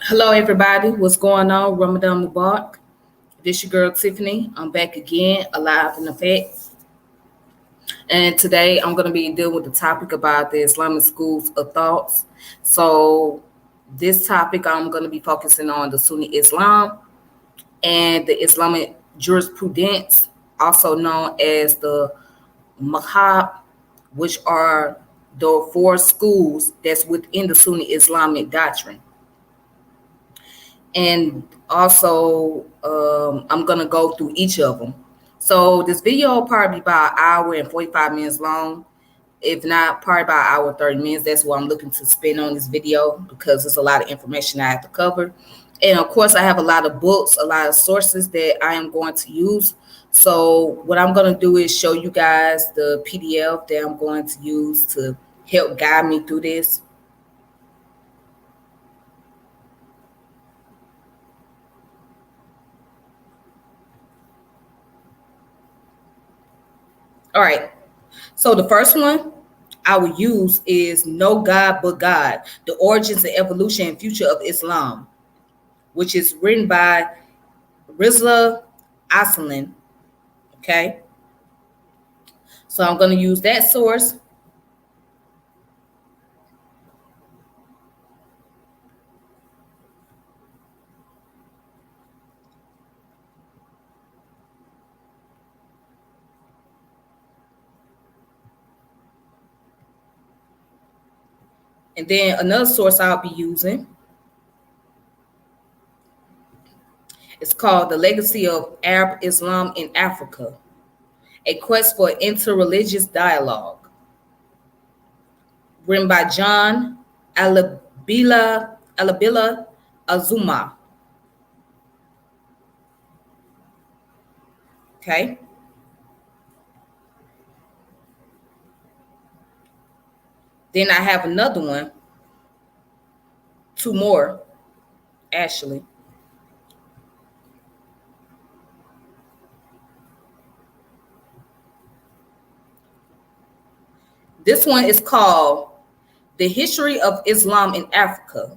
Hello, everybody. What's going on? Ramadan Mubarak. This your girl Tiffany. I'm back again, alive in effect. And today I'm going to be dealing with the topic about the Islamic Schools of Thoughts. So, this topic I'm going to be focusing on the Sunni Islam and the Islamic jurisprudence, also known as the Madhab, which are the four schools that's within the Sunni Islamic doctrine. And also I'm gonna go through each of them. So this video will probably be about an hour and 45 minutes long. If not, probably about an hour and 30 minutes. That's what I'm looking to spend on this video because there's a lot of information I have to cover. And of course, I have a lot of books, a lot of sources that I am going to use. So what I'm going to do is show you guys the PDF that I'm going to use to help guide me through this. All right. So the first one I will use is No God But God, The Origins and Evolution and Future of Islam, which is written by Rizla Aslin. Okay. So I'm going to use that source. And then another source I'll be using is called The Legacy of Arab Islam in Africa, A Quest for Interreligious Dialogue, written by John Alabila Azuma. Okay. Then I have another one, two more, actually. This one is called The History of Islam in Africa.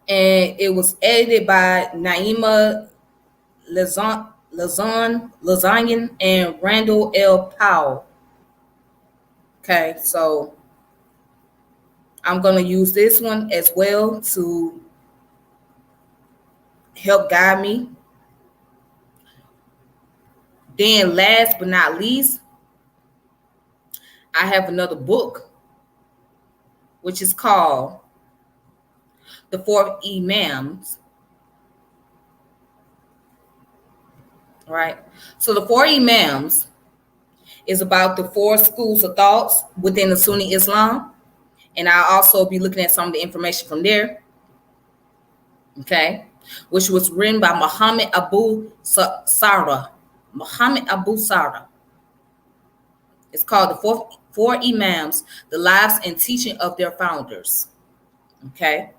And it was edited by Naima Lazanian and Randall L. Powell. Okay, so I'm going to use this one as well to help guide me. Then last but not least, I have another book, which is called The Four Imams. All right. So the Four Imams is about the four schools of thoughts within the Sunni Islam. And I'll also be looking at some of the information from there. Okay. Which was written by Muhammad Abu Sara. Muhammad Abu Sara. It's called The Four Imams, The Lives and Teaching of Their Founders. Okay.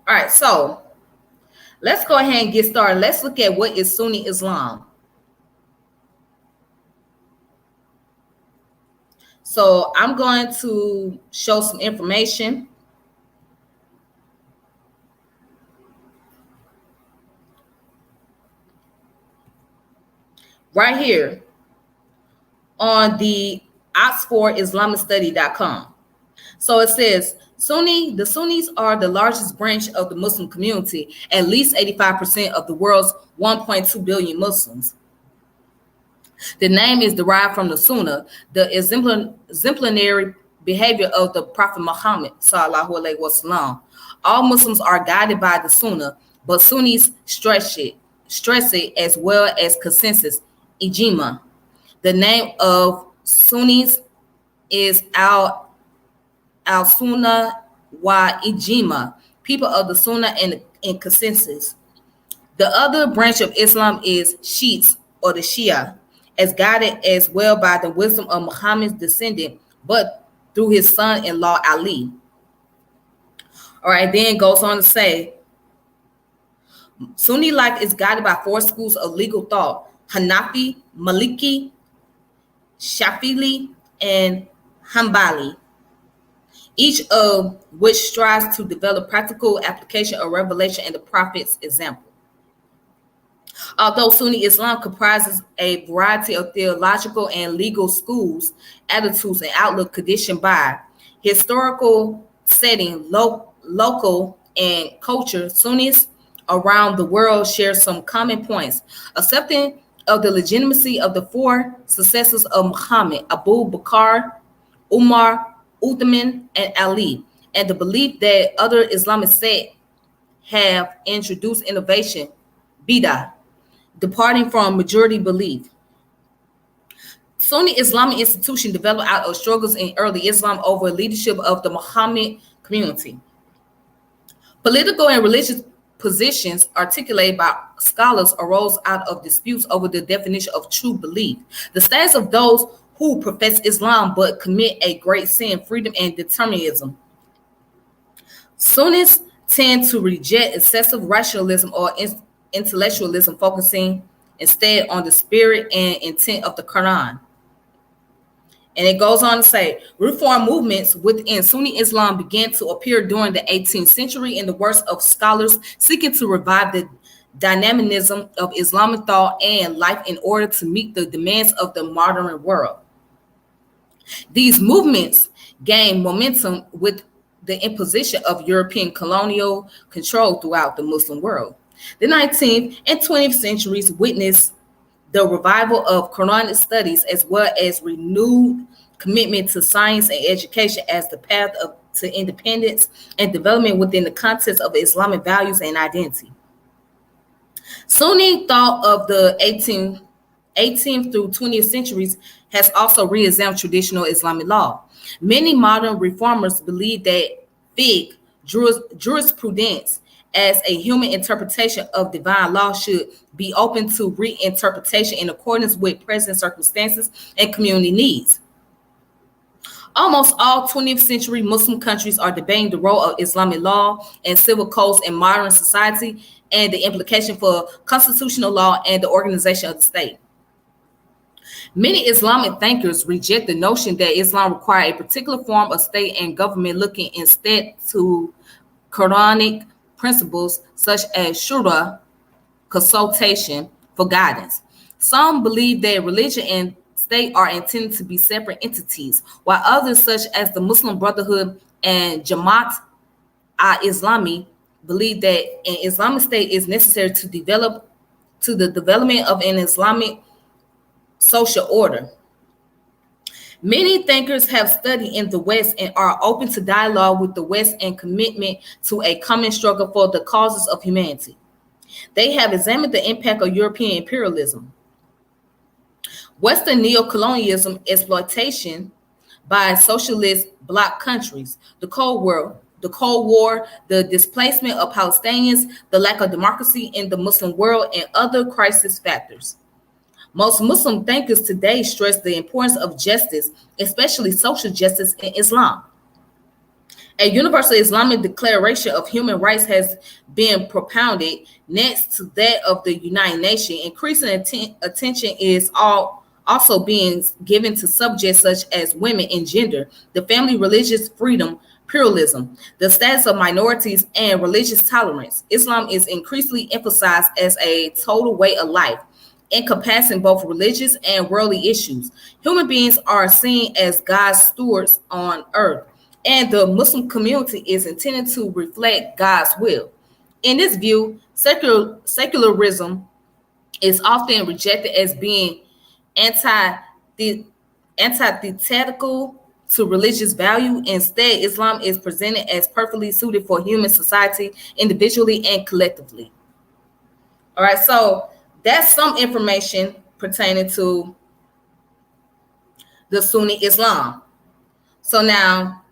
All right. So let's go ahead and get started. Let's look at what is Sunni Islam. So I'm going to show some information. Right here on the OxfordIslamicStudy.com. So it says, the Sunnis are the largest branch of the Muslim community, at least 85% of the world's 1.2 billion Muslims. The name is derived from the Sunnah, the exemplary behavior of the Prophet Muhammad, sallallahu alaihi wasallam. All Muslims are guided by the Sunnah, but Sunnis stress it as well as consensus, ijma. The name of Sunnis is al-Sunnah wa ijma, people of the Sunnah and consensus. The other branch of Islam is Shiites, or the Shia, as guided as well by the wisdom of Muhammad's descendant, but through his son-in-law Ali. All right, then goes on to say, Sunni life is guided by four schools of legal thought: Hanafi, Maliki, Shafi'i, and Hanbali, each of which strives to develop practical application of revelation and the prophet's example. Although Sunni Islam comprises a variety of theological and legal schools, attitudes, and outlook conditioned by historical setting, local, and culture, Sunnis around the world share some common points, accepting of the legitimacy of the four successors of Muhammad, Abu Bakr, Umar, Uthman, and Ali, and the belief that other Islamic sects have introduced innovation, bid'ah, departing from majority belief. Sunni Islamic institution developed out of struggles in early Islam over leadership of the Muhammad community. Political and religious positions articulated by scholars arose out of disputes over the definition of true belief, the status of those who profess Islam but commit a great sin, freedom, and determinism. Sunnis tend to reject excessive rationalism or intellectualism, focusing instead on the spirit and intent of the Quran. And it goes on to say, reform movements within Sunni Islam began to appear during the 18th century in the works of scholars seeking to revive the dynamism of Islamic thought and life in order to meet the demands of the modern world. These movements gained momentum with the imposition of European colonial control throughout the Muslim world. The 19th and 20th centuries witnessed the revival of Quranic studies as well as renewed commitment to science and education as the path to independence and development within the context of Islamic values and identity. Sunni thought of the 18th through 20th centuries has also re-examined traditional Islamic law. Many modern reformers believe that fiqh, jurisprudence, as a human interpretation of divine law should be open to reinterpretation in accordance with present circumstances and community needs. Almost all 20th century Muslim countries are debating the role of Islamic law and civil codes in modern society and the implication for constitutional law and the organization of the state. Many Islamic thinkers reject the notion that Islam requires a particular form of state and government, looking instead to Quranic principles such as shura, consultation, for guidance. Some believe that religion and state are intended to be separate entities, while others, such as the Muslim Brotherhood and Jamaat Islami, believe that an Islamic state is necessary to the development of an Islamic social order. Many thinkers have studied in the West and are open to dialogue with the West and commitment to a common struggle for the causes of humanity. They have examined the impact of European imperialism, Western neocolonialism, exploitation by socialist bloc countries, the Cold War, the displacement of Palestinians, the lack of democracy in the Muslim world, and other crisis factors. Most Muslim thinkers today stress the importance of justice, especially social justice in Islam. A universal Islamic declaration of human rights has been propounded next to that of the United Nations. Increasing attention is also being given to subjects such as women and gender, the family, religious freedom, pluralism, the status of minorities, and religious tolerance. Islam is increasingly emphasized as a total way of life, encompassing both religious and worldly issues. Human beings are seen as God's stewards on earth, and the Muslim community is intended to reflect God's will. In this view, secularism is often rejected as being antithetical to religious value. Instead, Islam is presented as perfectly suited for human society, individually and collectively. All right, so that's some information pertaining to the Sunni Islam. So now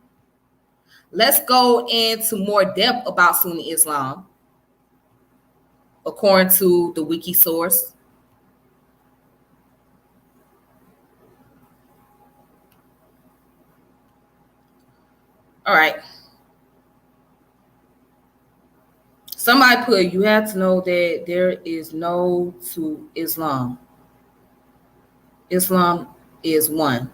let's go into more depth about Sunni Islam according to the wiki source. All right. Somebody put, you have to know that there is no to Islam. Islam is one.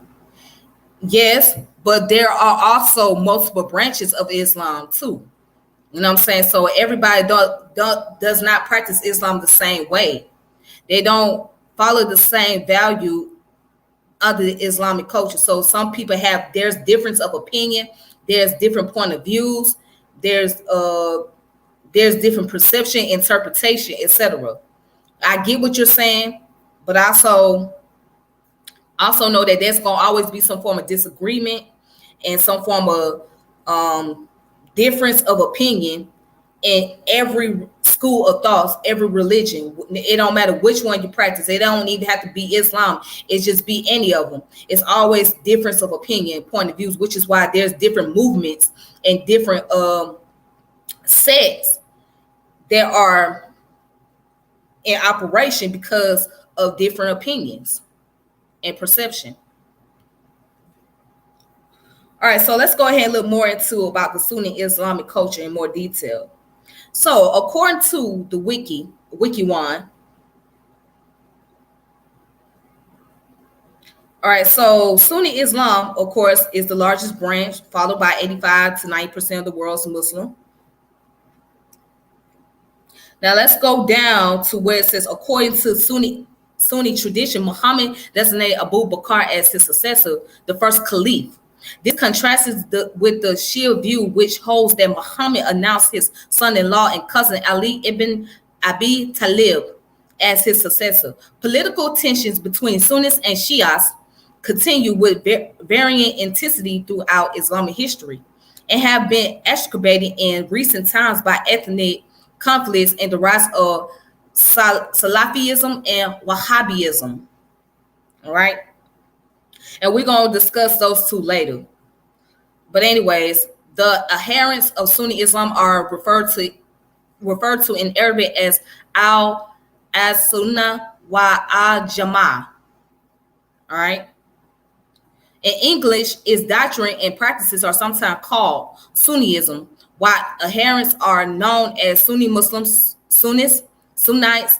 Yes, but there are also multiple branches of Islam too. You know what I'm saying? So everybody does not practice Islam the same way. They don't follow the same value under the Islamic culture. So some people there's difference of opinion, there's different point of views, there's different perception, interpretation, etc. I get what you're saying, but also know that there's gonna always be some form of disagreement and some form of difference of opinion in every school of thoughts, every religion. It don't matter which one you practice. It don't even have to be Islam. It just be any of them. It's always difference of opinion, point of views, which is why there's different movements and different sects that are in operation because of different opinions and perception. All right, so let's go ahead and look more into about the Sunni Islamic culture in more detail. So according to the Wiki1, all right, so Sunni Islam, of course, is the largest branch, followed by 85 to 90% of the world's Muslim. Now let's go down to where it says, according to Sunni tradition, Muhammad designated Abu Bakr as his successor, the first caliph. This contrasts with the Shia view, which holds that Muhammad announced his son-in-law and cousin Ali ibn Abi Talib as his successor. Political tensions between Sunnis and Shias continue with varying intensity throughout Islamic history and have been exacerbated in recent times by ethnic conflicts and the rise of Salafism and Wahhabism. All right. And we're going to discuss those two later. But anyways, the adherents of Sunni Islam are referred to in Arabic as as-Sunnah wa al-Jama'ah. All right. In English, its doctrine and practices are sometimes called Sunnism, while adherents are known as Sunni Muslims, Sunnis, Sunnites,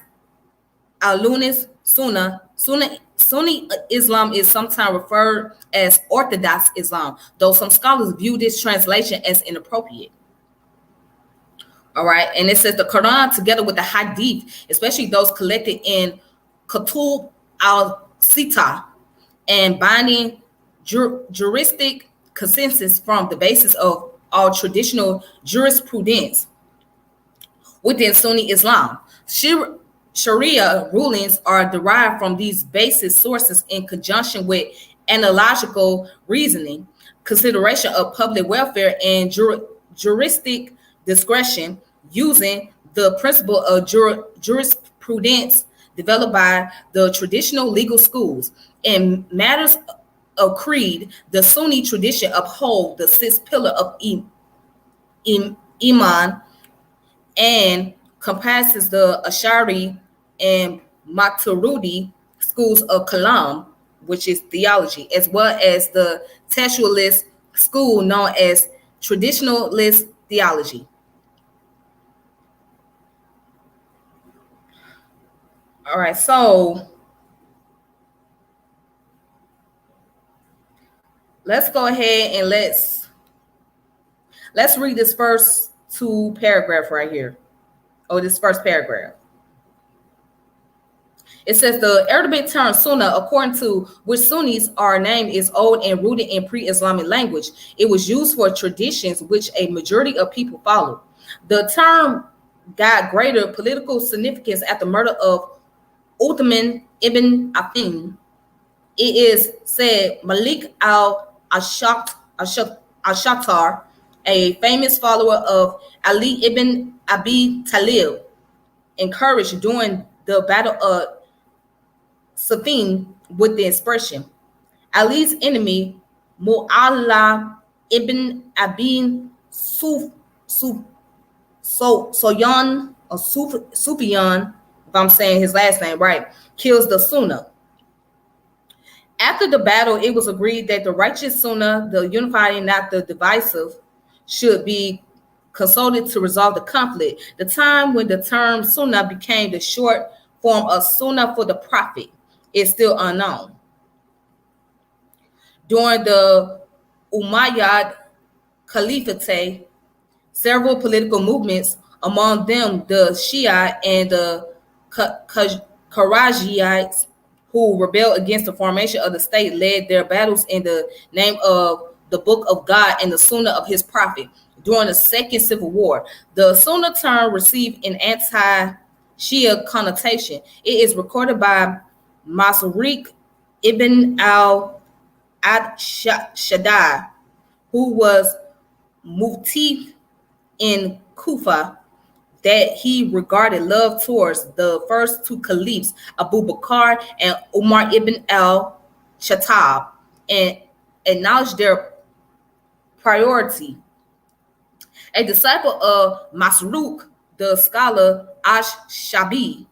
Al-Lunis, Sunnah. Sunni Islam is sometimes referred as Orthodox Islam, though some scholars view this translation as inappropriate. All right, and it says the Quran, together with the Hadith, especially those collected in Kutub al-Sita, and binding juristic consensus from the basis of all traditional jurisprudence within Sunni Islam. Sharia rulings are derived from these basic sources in conjunction with analogical reasoning, consideration of public welfare, and juristic discretion, using the principle of jurisprudence developed by the traditional legal schools. In matters of creed, the Sunni tradition uphold the sixth pillar of Iman and compasses the Ash'ari and Maturidi schools of Kalam, which is theology, as well as the textualist school known as traditionalist theology. All right, so let's go ahead and let's read this first two paragraph right here. This first paragraph. It says the Arabic term Sunnah, according to which Sunnis are named, is old and rooted in pre-Islamic language. It was used for traditions which a majority of people followed. The term got greater political significance at the murder of Uthman ibn Affan. It is said Malik al-Shatar, a famous follower of Ali ibn Abi Talib, encouraged during the Battle of Siffin with the expression, Ali's enemy, Mu'alla ibn Abi Sufyan, if I'm saying his last name right, kills the Sunnah. After the battle, it was agreed that the righteous Sunnah, the unifying, not the divisive, should be consulted to resolve the conflict. The time when the term Sunnah became the short form of Sunnah for the Prophet is still unknown. During the Umayyad Caliphate, several political movements, among them the Shia and the Karajiites, who rebelled against the formation of the state, led their battles in the name of the Book of God and the Sunnah of his prophet. During the Second Civil War, the Sunnah term received an anti-Shia connotation. It is recorded by Masariq ibn al-Shaddai, who was Mufti in Kufa, that he regarded love towards the first two caliphs, Abu Bakr and Umar ibn al-Khattab, and acknowledged their priority. A disciple of Masruq, the scholar Ash-Shabi,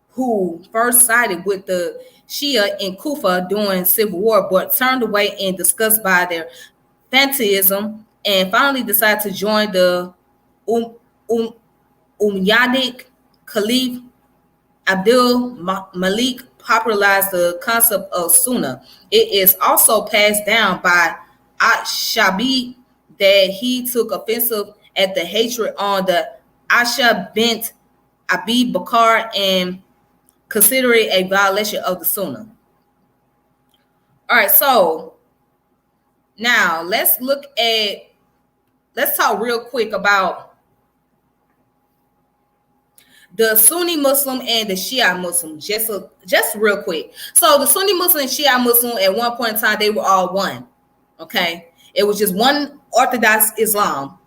who first sided with the Shia in Kufa during civil war, but turned away in disgust by their fanaticism, and finally decided to join the Umayyadik Caliph. Abdul Malik popularized the concept of Sunnah. It is also passed down by Ash-Shabi that he took offensive at the hatred on the Aisha bint Abi Bakr and consider it a violation of the Sunnah. All right, so now let's talk real quick about the Sunni Muslim and the Shia Muslim, just real quick. So the Sunni Muslim and Shia Muslim, at one point in time, they were all one. Okay, it was just one Orthodox Islam.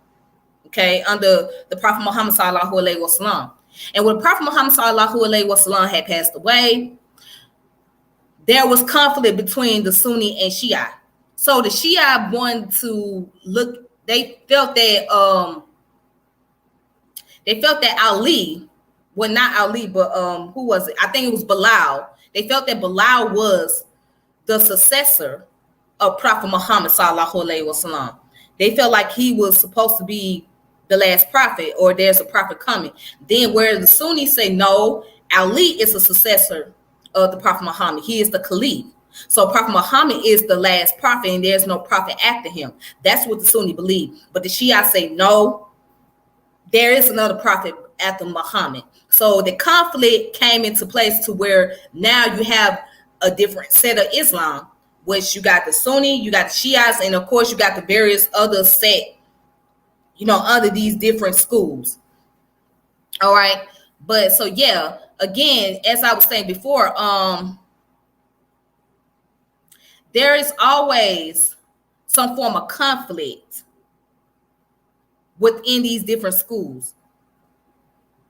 Okay, under the Prophet Muhammad sallallahu alaihi wasallam. And when Prophet Muhammad sallallahu alaihi wasallam had passed away, there was conflict between the Sunni and Shia. So the Shia wanted to look. They felt that Ali. Well, not Ali, but who was it? I think it was Bilal. They felt that Bilal was the successor of Prophet Muhammad sallallahu alaihi wasallam. They felt like he was supposed to be the last prophet, or there's a prophet coming. Then where the Sunnis say no, Ali is a successor of the Prophet Muhammad. He is the Caliph. So Prophet Muhammad is the last prophet, and there's no prophet after him. That's what the Sunni believe. But the Shia say no, there is another prophet after Muhammad. So the conflict came into place to where now you have a different set of Islam, which you got the Sunni, you got the Shias, and of course you got the various other sect, under these different schools. All right. But so yeah, again, as I was saying before, there is always some form of conflict within these different schools,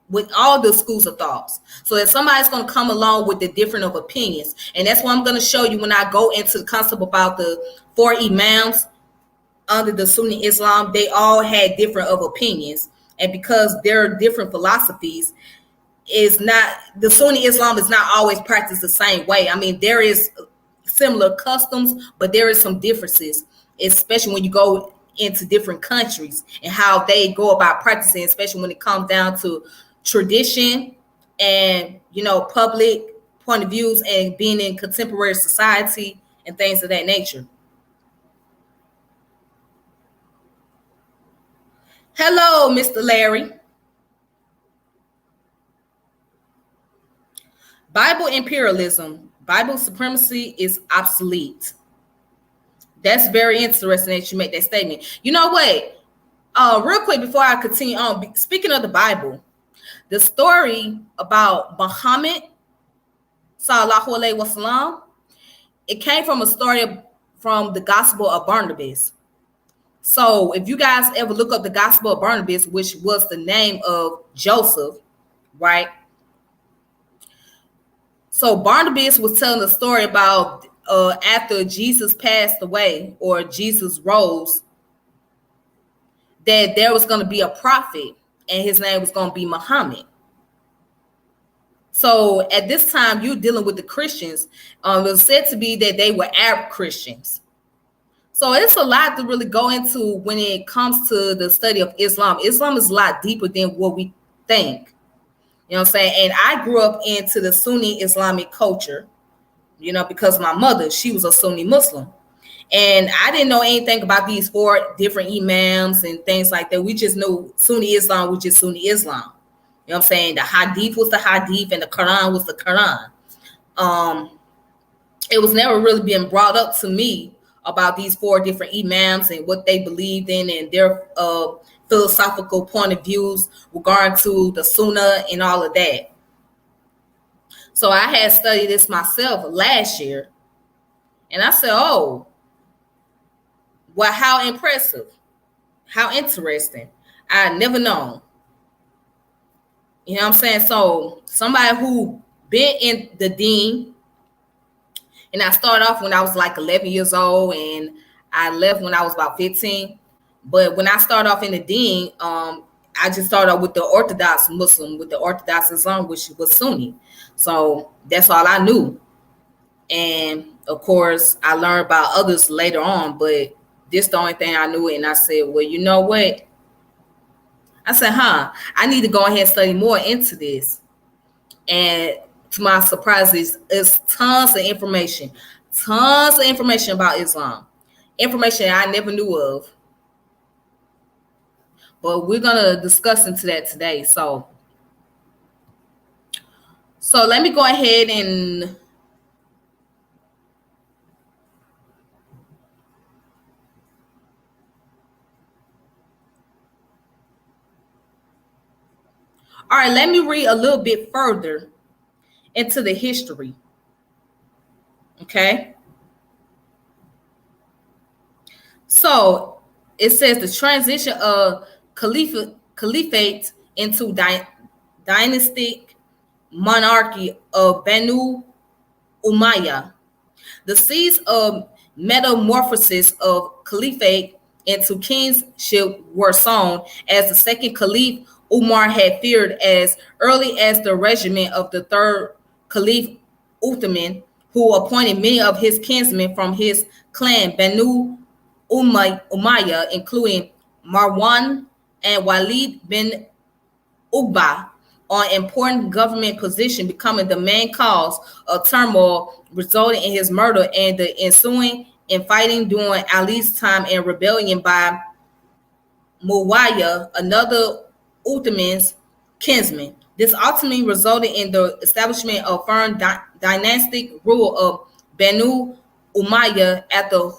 with all the schools of thoughts. So if somebody's going to come along with the different of opinions, and that's what I'm going to show you when I go into the concept about the four imams under the Sunni Islam. They all had different of opinions, and because there are different philosophies, the Sunni Islam is not always practiced the same way. I mean, there is similar customs, but there is some differences, especially when you go into different countries and how they go about practicing, especially when it comes down to tradition and public point of views and being in contemporary society and things of that nature. Hello, Mr. Larry. Bible imperialism, Bible supremacy is obsolete. That's very interesting that you make that statement. You know what? Real quick before I continue on, speaking of the Bible, the story about Muhammad sallallahu alaihi wasallam, it came from a story from the Gospel of Barnabas. So if you guys ever look up the Gospel of Barnabas, which was the name of Joseph, right? So Barnabas was telling the story about after Jesus passed away, or Jesus rose, that there was going to be a prophet, and his name was going to be Muhammad. So at this time, you're dealing with the Christians. It was said to be that they were Arab Christians. So it's a lot to really go into when it comes to the study of Islam. Islam is a lot deeper than what we think. You know what I'm saying? And I grew up into the Sunni Islamic culture, because my mother, she was a Sunni Muslim. And I didn't know anything about these four different imams and things like that. We just knew Sunni Islam was just Sunni Islam. You know what I'm saying? The Hadith was the Hadith and the Quran was the Quran. It was never really being brought up to me about these four different imams and what they believed in and their philosophical point of views regarding to the Sunnah and all of that. So I had studied this myself last year, and I said, oh, well, how impressive, how interesting. I had never known. You know what I'm saying? So somebody who been in the deen, and I started off when I was like 11 years old, and I left when I was about 15. But when I started off in the deen, I just started off with the Orthodox Muslim, with the Orthodox Islam, which was Sunni. So that's all I knew. And of course, I learned about others later on, but this the only thing I knew. And I said, well, you know what? I said, I need to go ahead and study more into this. And to my surprise, it's tons of information about Islam, information I never knew of. But we're going to discuss into that today. So let me go ahead and all right, let me read a little bit further into the history. Okay. So it says the transition of caliphate into dynastic monarchy of Banu Umayyah. The seeds of metamorphosis of caliphate into kingship were sown as the second caliph Umar had feared as early as the regiment of the third caliph Uthman, who appointed many of his kinsmen from his clan Banu Umayyah, including Marwan and Walid bin Uqba, on important government position, becoming the main cause of turmoil resulting in his murder and the ensuing infighting during Ali's time and rebellion by Muawiyah, another Uthman's kinsman. This ultimately resulted in the establishment of firm dynastic rule of Banu Umayyah after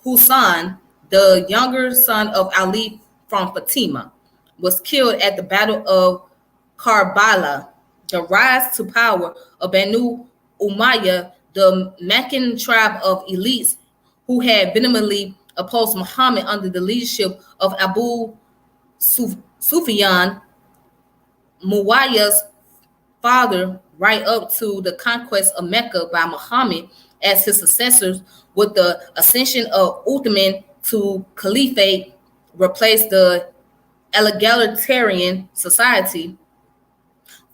Husayn, the younger son of Ali from Fatima, was killed at the Battle of Karbala. The rise to power of Banu Umayyah, the Meccan tribe of elites who had vehemently opposed Muhammad under the leadership of Abu Sufyan, Muawiyah's father, right up to the conquest of Mecca by Muhammad as his successors, with the ascension of Uthman to caliphate, replaced the egalitarian society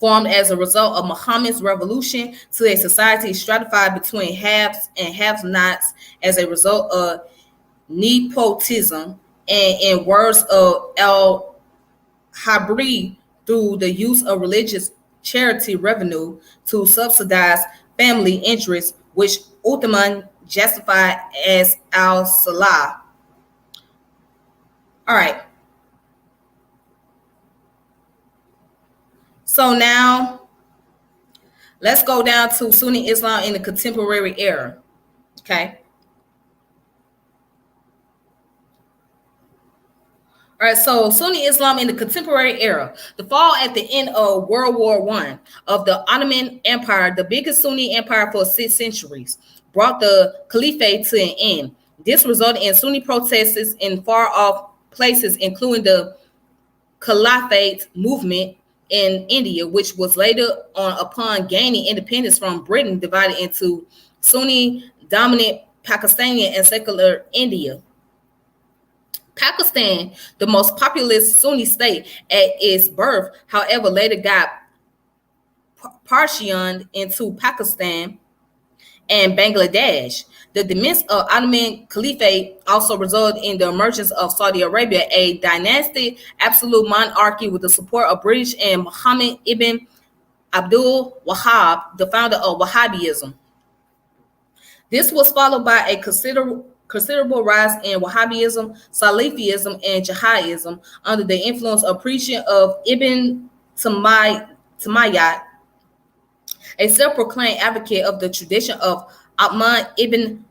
formed as a result of Muhammad's revolution to a society stratified between haves and have-nots as a result of nepotism, and in words of al-Habri, through the use of religious charity revenue to subsidize family interests, which Uthman justified as al-Salah. All right. So now let's go down to Sunni Islam in the contemporary era. Okay. All right, so Sunni Islam in the contemporary era. The fall at the end of World War I of the Ottoman Empire, the biggest Sunni empire for 6 centuries, brought the caliphate to an end. This resulted in Sunni protests in far-off places, including the Caliphate movement in India, which was later on, upon gaining independence from Britain, divided into Sunni dominant Pakistani and secular India. Pakistan, the most populous Sunni state at its birth, however, later got partitioned into Pakistan and Bangladesh. The demise of Ottoman Caliphate also resulted in the emergence of Saudi Arabia, a dynastic absolute monarchy with the support of British and Muhammad ibn Abdul Wahhab, the founder of Wahhabism. This was followed by a considerable considerable rise in Wahhabism, Salafism, and Jihadism under the influence of preaching of Ibn Taymiyyah, a self-proclaimed advocate of the tradition of Ahmad ibn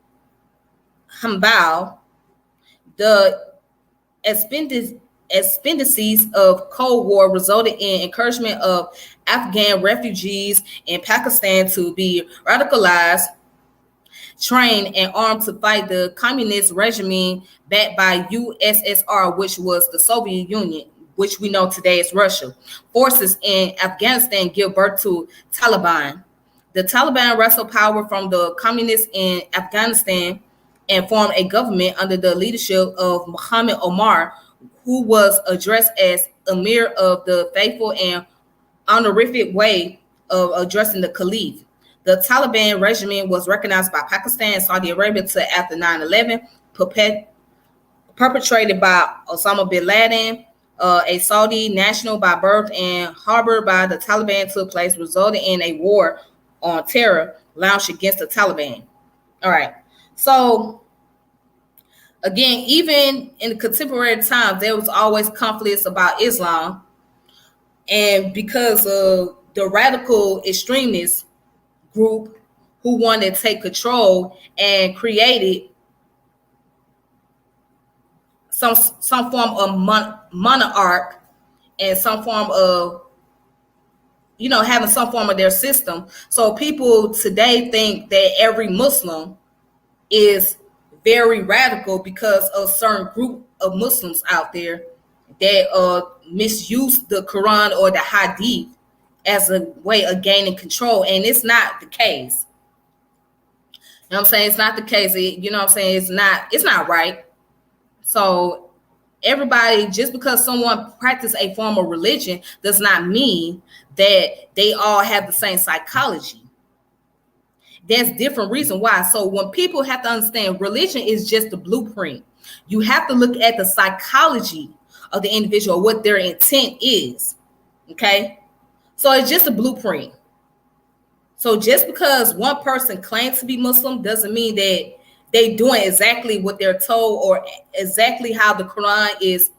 Hanbal. The expendices of Cold War resulted in encouragement of Afghan refugees in Pakistan to be radicalized, trained, and armed to fight the communist regime backed by USSR, which was the Soviet Union, which we know today is Russia. Forces in Afghanistan give birth to Taliban. The Taliban wrestled power from the communists in Afghanistan and formed a government under the leadership of Muhammad Omar, who was addressed as Emir of the Faithful and honorific way of addressing the Caliph. The Taliban regime was recognized by Pakistan and Saudi Arabia till after 9/11, perpetrated by Osama bin Laden, a Saudi national by birth and harbored by the Taliban, took place, resulting in a war on terror launched against the Taliban. All right. So again, even in the contemporary times, there was always conflicts about Islam. And because of the radical extremist group who wanted to take control and created some form of monarch and some form of, having some form of their system. So people today think that every Muslim is very radical because of a certain group of Muslims out there that misuse the Quran or the Hadith as a way of gaining control. And it's not the case. You know what I'm saying? It's not the case. It's not right. So everybody, just because someone practices a form of religion does not mean that they all have the same psychology. There's different reasons why. So when people have to understand religion is just the blueprint, you have to look at the psychology of the individual, what their intent is. Okay. So it's just a blueprint. So just because one person claims to be Muslim doesn't mean that they doing exactly what they're told or exactly how the Quran is,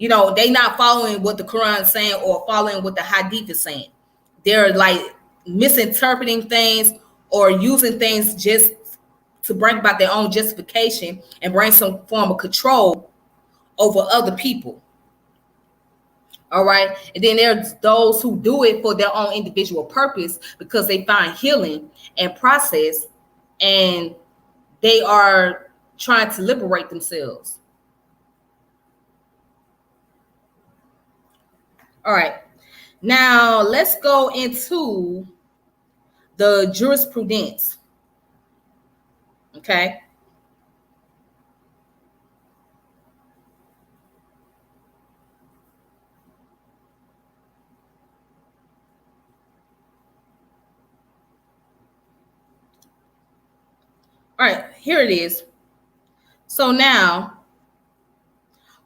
they not following what the Quran is saying or following what the Hadith is saying. They're like misinterpreting things or using things just to bring about their own justification and bring some form of control over other people. All right. And then there's those who do it for their own individual purpose because they find healing and process and they are trying to liberate themselves. All right. Now let's go into the jurisprudence. Okay. All right, here it is. So now,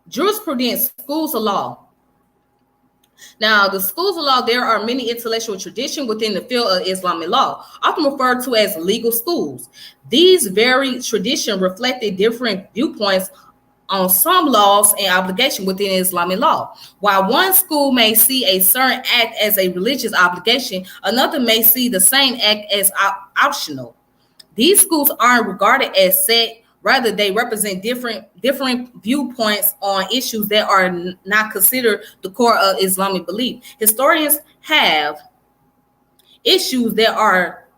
jurisprudence, schools of law. Now, the schools of law, there are many intellectual traditions within the field of Islamic law, often referred to as legal schools. These varied traditions reflected different viewpoints on some laws and obligations within Islamic law. While one school may see a certain act as a religious obligation, another may see the same act as optional. These schools aren't regarded as set, rather they represent different viewpoints on issues that are not considered the core of Islamic belief. Historians have issues that are,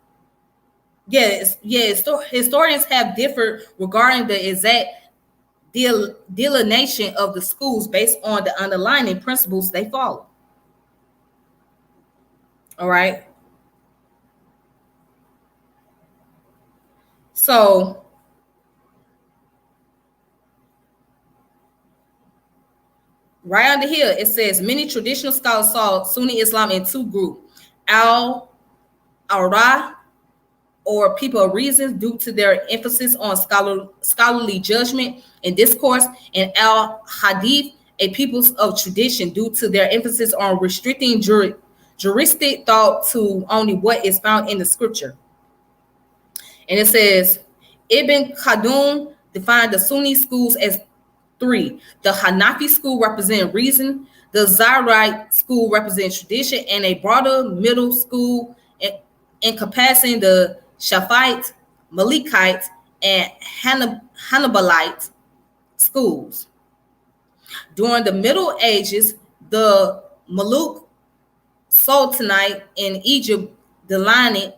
historians have differed regarding the exact delineation of the schools based on the underlying principles they follow. All right. So right under here, it says many traditional scholars saw Sunni Islam in two groups: al-Ara, or people of reason, due to their emphasis on scholarly judgment and discourse, and al-Hadith, a peoples of tradition, due to their emphasis on restricting juristic thought to only what is found in the scripture. And it says, Ibn Khaldun defined the Sunni schools as three. The Hanafi school represents reason, the Zahirite school represents tradition, and a broader middle school encompassing the Shafiite, Malikite, and Hanabalite schools. During the Middle Ages, the Maluk Sultanate in Egypt delineated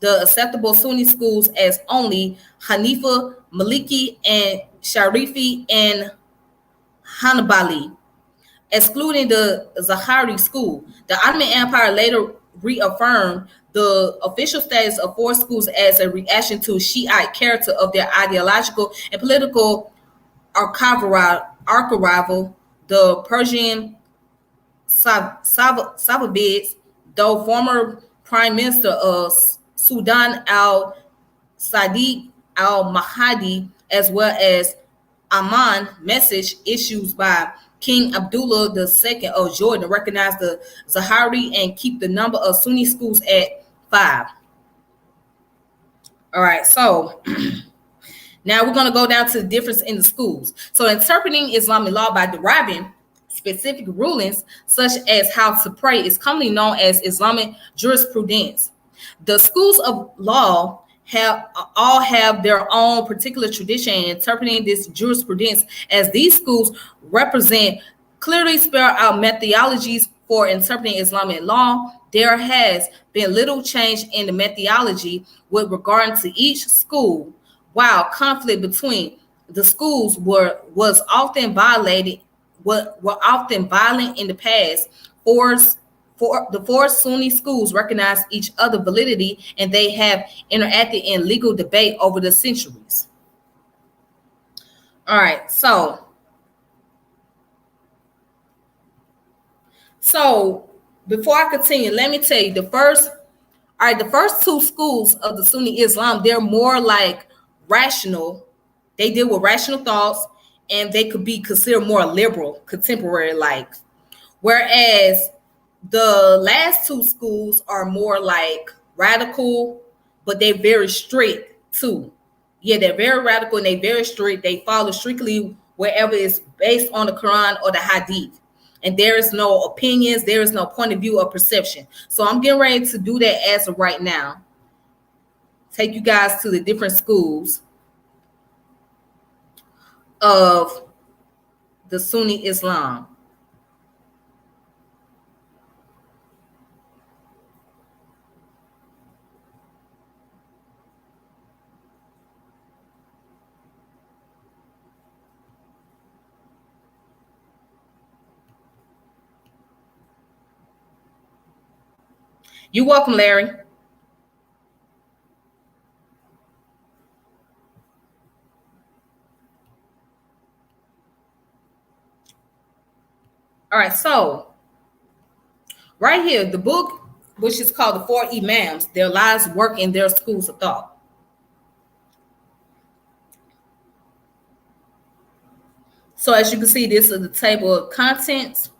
the acceptable Sunni schools as only Hanifa, Maliki, and Sharifi and Hanbali, excluding the Zahiri school. The Ottoman Empire later reaffirmed the official status of four schools as a reaction to Shiite character of their ideological and political archival. The Persian Safavids, though former Prime Minister of Sudan al-Sadiq al-Mahdi, as well as Amman message issues by King Abdullah II of Jordan, recognize the Zahiri and keep the number of Sunni schools at 5. All right, so now we're going to go down to the difference in the schools. So interpreting Islamic law by deriving specific rulings, such as how to pray, is commonly known as Islamic jurisprudence. The schools of law all have their own particular tradition in interpreting this jurisprudence, as these schools represent clearly spelled out methodologies for interpreting Islamic law. There has been little change in the methodology with regard to each school, while conflict between the schools was often violated, were often violent in the past. The four Sunni schools recognize each other's validity, and they have interacted in legal debate over the centuries. All right, so before I continue, let me tell you the first two schools of the Sunni Islam, they're more like rational. They deal with rational thoughts, and they could be considered more liberal, contemporary like. Whereas the last two schools are more like radical, but they're very strict too. Yeah, they're very radical and they're very strict. They follow strictly wherever it's based on the Quran or the Hadith. And there is no opinions, there is no point of view or perception. So I'm getting ready to do that as of right now. Take you guys to the different schools of the Sunni Islam. You're welcome, Larry. All right, so right here, the book, which is called The Four Imams, Their Lives, Work, and Their Schools of Thought. So as you can see, this is the table of contents.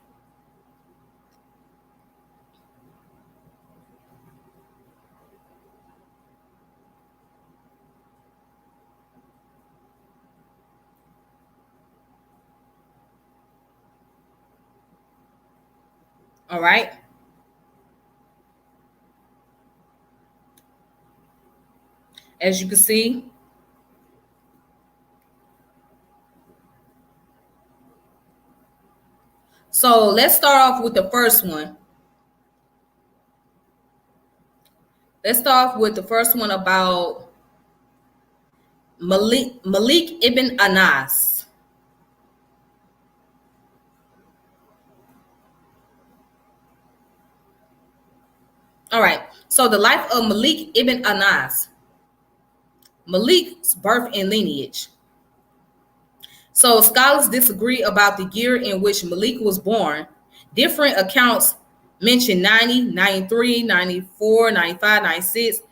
All right. As you can see, so let's start off with the first one. Let's start off with the first one about Malik ibn Anas. All right, so the life of Malik ibn Anas. Malik's birth and lineage. So scholars disagree about the year in which Malik was born. Different accounts mention 90, 93, 94, 95, 96,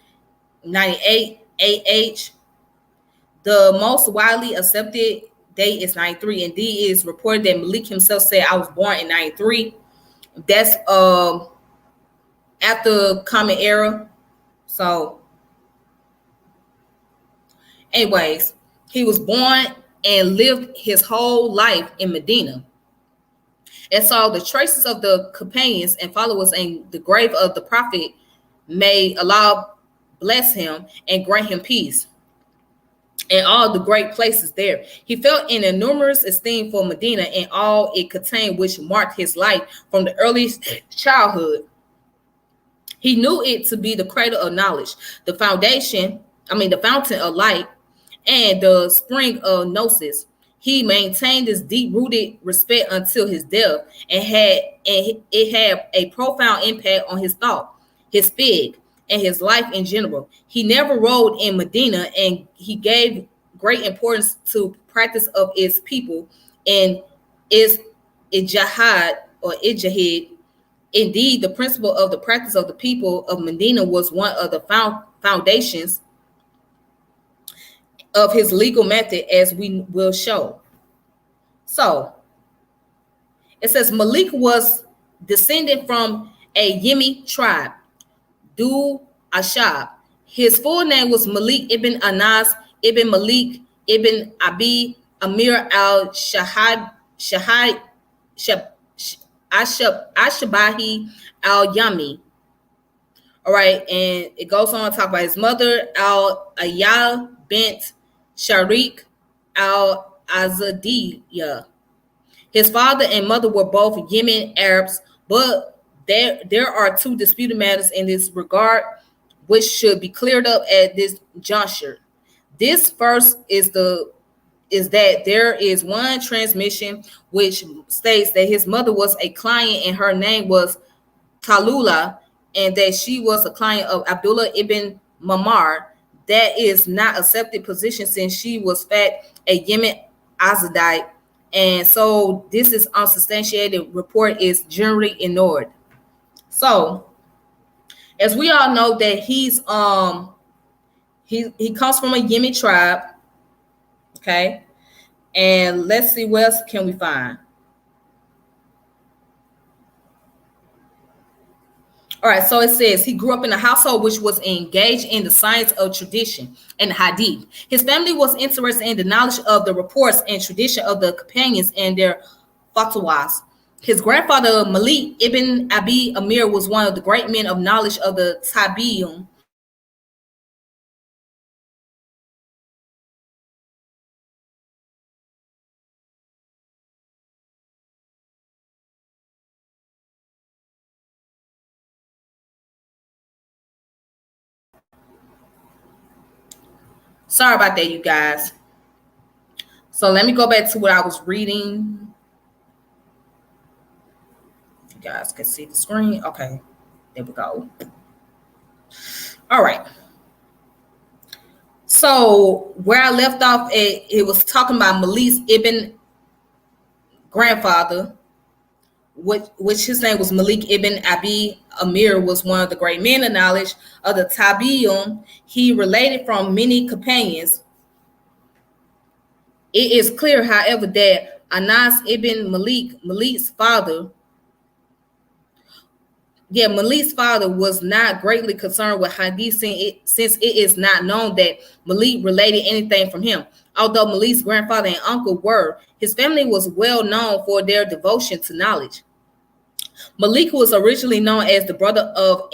98 AH. The most widely accepted date is 93. Indeed, it is reported that Malik himself said, "I was born in 93." That's after Common Era. So, Anyways, he was born and lived his whole life in Medina, and saw the traces of the companions and followers in the grave of the prophet. May Allah bless him and grant him peace and all the great places there. He felt an enormous esteem for Medina and all it contained, which marked his life from the earliest childhood. He knew it to be the cradle of knowledge, the the fountain of light, and the spring of gnosis. He maintained this deep-rooted respect until his death, and it had a profound impact on his thought, his fiqh, and his life in general. He never rode in Medina, and he gave great importance to practice of its people and its ijtihad or ijtihad. Indeed, the principle of the practice of the people of Medina was one of the foundations of his legal method, as we will show. So it says Malik was descended from a Yemi tribe, Du Ashab. His full name was Malik ibn Anas ibn Malik ibn Abi Amir Ashabahi al-Yami. All right, and it goes on to talk about his mother, Al-Ayal bint Sharik al-Azadiyah. His father and mother were both Yemen Arabs, but there are two disputed matters in this regard which should be cleared up at this juncture. This first is that there is one transmission which states that his mother was a client and her name was Talula, and that she was a client of Abdullah ibn Mamar. That is not accepted position since she was fact a Yemen Azadite, and so this is unsubstantiated report is generally ignored. So as we all know that he comes from a Yemen tribe. Okay, and let's see what else can we find. All right, so it says he grew up in a household which was engaged in the science of tradition and hadith. His family was interested in the knowledge of the reports and tradition of the companions and their fatwas. His grandfather Malik ibn Abi Amir was one of the great men of knowledge of the Tabi'un. Sorry about that, you guys. So let me go back to what I was reading. You guys can see the screen. Okay, there we go. All right. So where I left off, it was talking about Malik's ibn grandfather, which his name was Malik ibn Abi Amir, was one of the great men of knowledge of the Tabi'un. He related from many companions. It is clear, however, that Anas ibn Malik's father was not greatly concerned with hadith since it is not known that Malik related anything from him. Although Malik's grandfather and uncle were, his family was well known for their devotion to knowledge. Malik was originally known as the brother of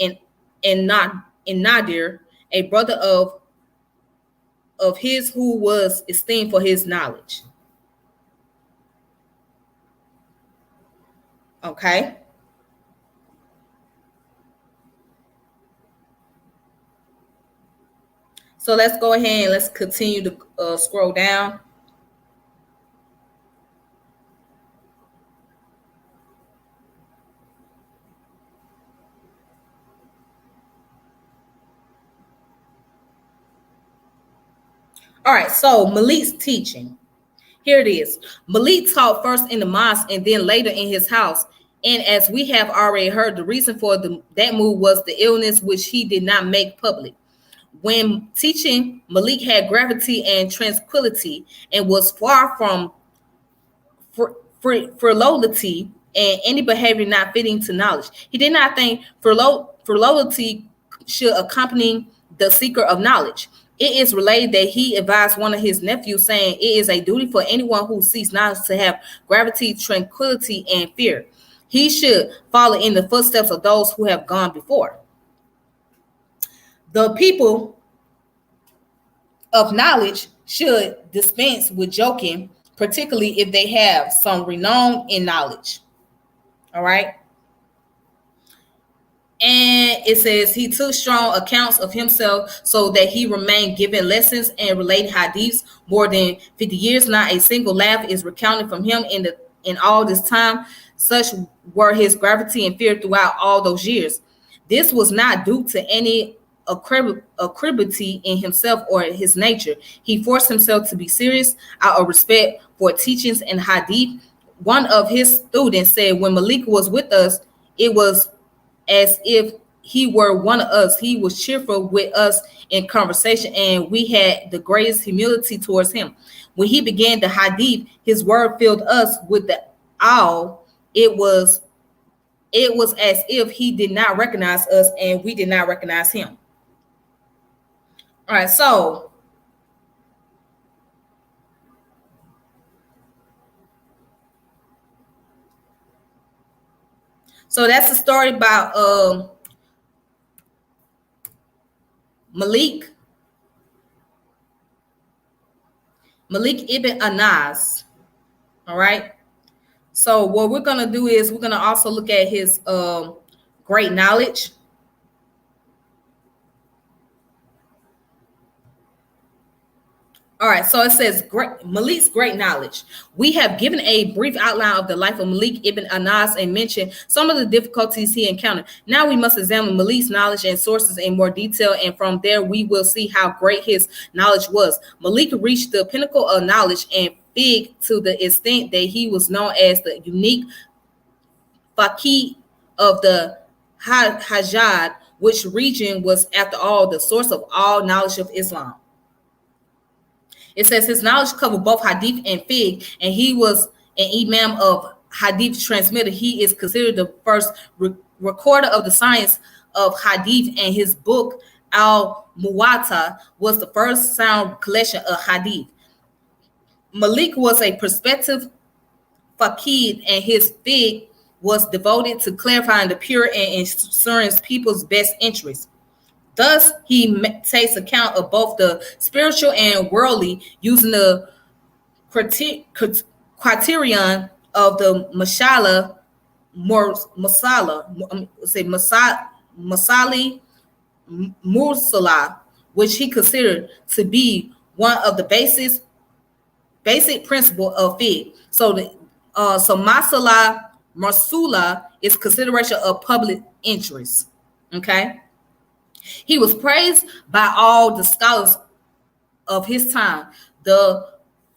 Nadir, a brother of his who was esteemed for his knowledge. Okay. So let's go ahead and let's continue to scroll down. All right, so Malik's teaching. Here it is. Malik taught first in the mosque and then later in his house. And as we have already heard, the reason for that move was the illness which he did not make public. When teaching, Malik had gravity and tranquility and was far from frivolity and any behavior not fitting to knowledge. He did not think frivolity should accompany the seeker of knowledge. It is related that he advised one of his nephews, saying, "It is a duty for anyone who seeks knowledge to have gravity, tranquility, and fear. He should follow in the footsteps of those who have gone before." The people of knowledge should dispense with joking, particularly if they have some renown in knowledge. All right. And it says he took strong accounts of himself so that he remained giving lessons and relating hadiths more than 50 years. Not a single laugh is recounted from him in all this time. Such were his gravity and fear throughout all those years. This was not due to any acrimity in himself or his nature. He forced himself to be serious out of respect for teachings and hadith. One of his students said, when Malik was with us, it was as if he were one of us. He was cheerful with us in conversation, and we had the greatest humility towards him. When he began the hadith, his word filled us with the awe. It was as if he did not recognize us and we did not recognize him. All right, so that's the story about Malik ibn Anas. All right. So what we're going to do is we're going to also look at his great knowledge. All right, so it says Malik's great knowledge. We have given a brief outline of the life of Malik ibn Anas and mentioned some of the difficulties he encountered. Now we must examine Malik's knowledge and sources in more detail, and from there we will see how great his knowledge was. Malik reached the pinnacle of knowledge and fiqh to the extent that he was known as the unique faqih of the Hajjaj, which region was, after all, the source of all knowledge of Islam. It says his knowledge covered both hadith and fiqh, and he was an imam of hadith transmitter. He is considered the first recorder of the science of hadith, and his book Al-Muwatta was the first sound collection of hadith. Malik was a prospective faqih, and his fiqh was devoted to clarifying the pure and ensuring people's best interests. Thus, he takes account of both the spiritual and worldly, using the criterion of the Masali Mursala, which he considered to be one of the basic principle of fiqh. So Masala Marsula is consideration of public interest. Okay. He was praised by all the scholars of his time, the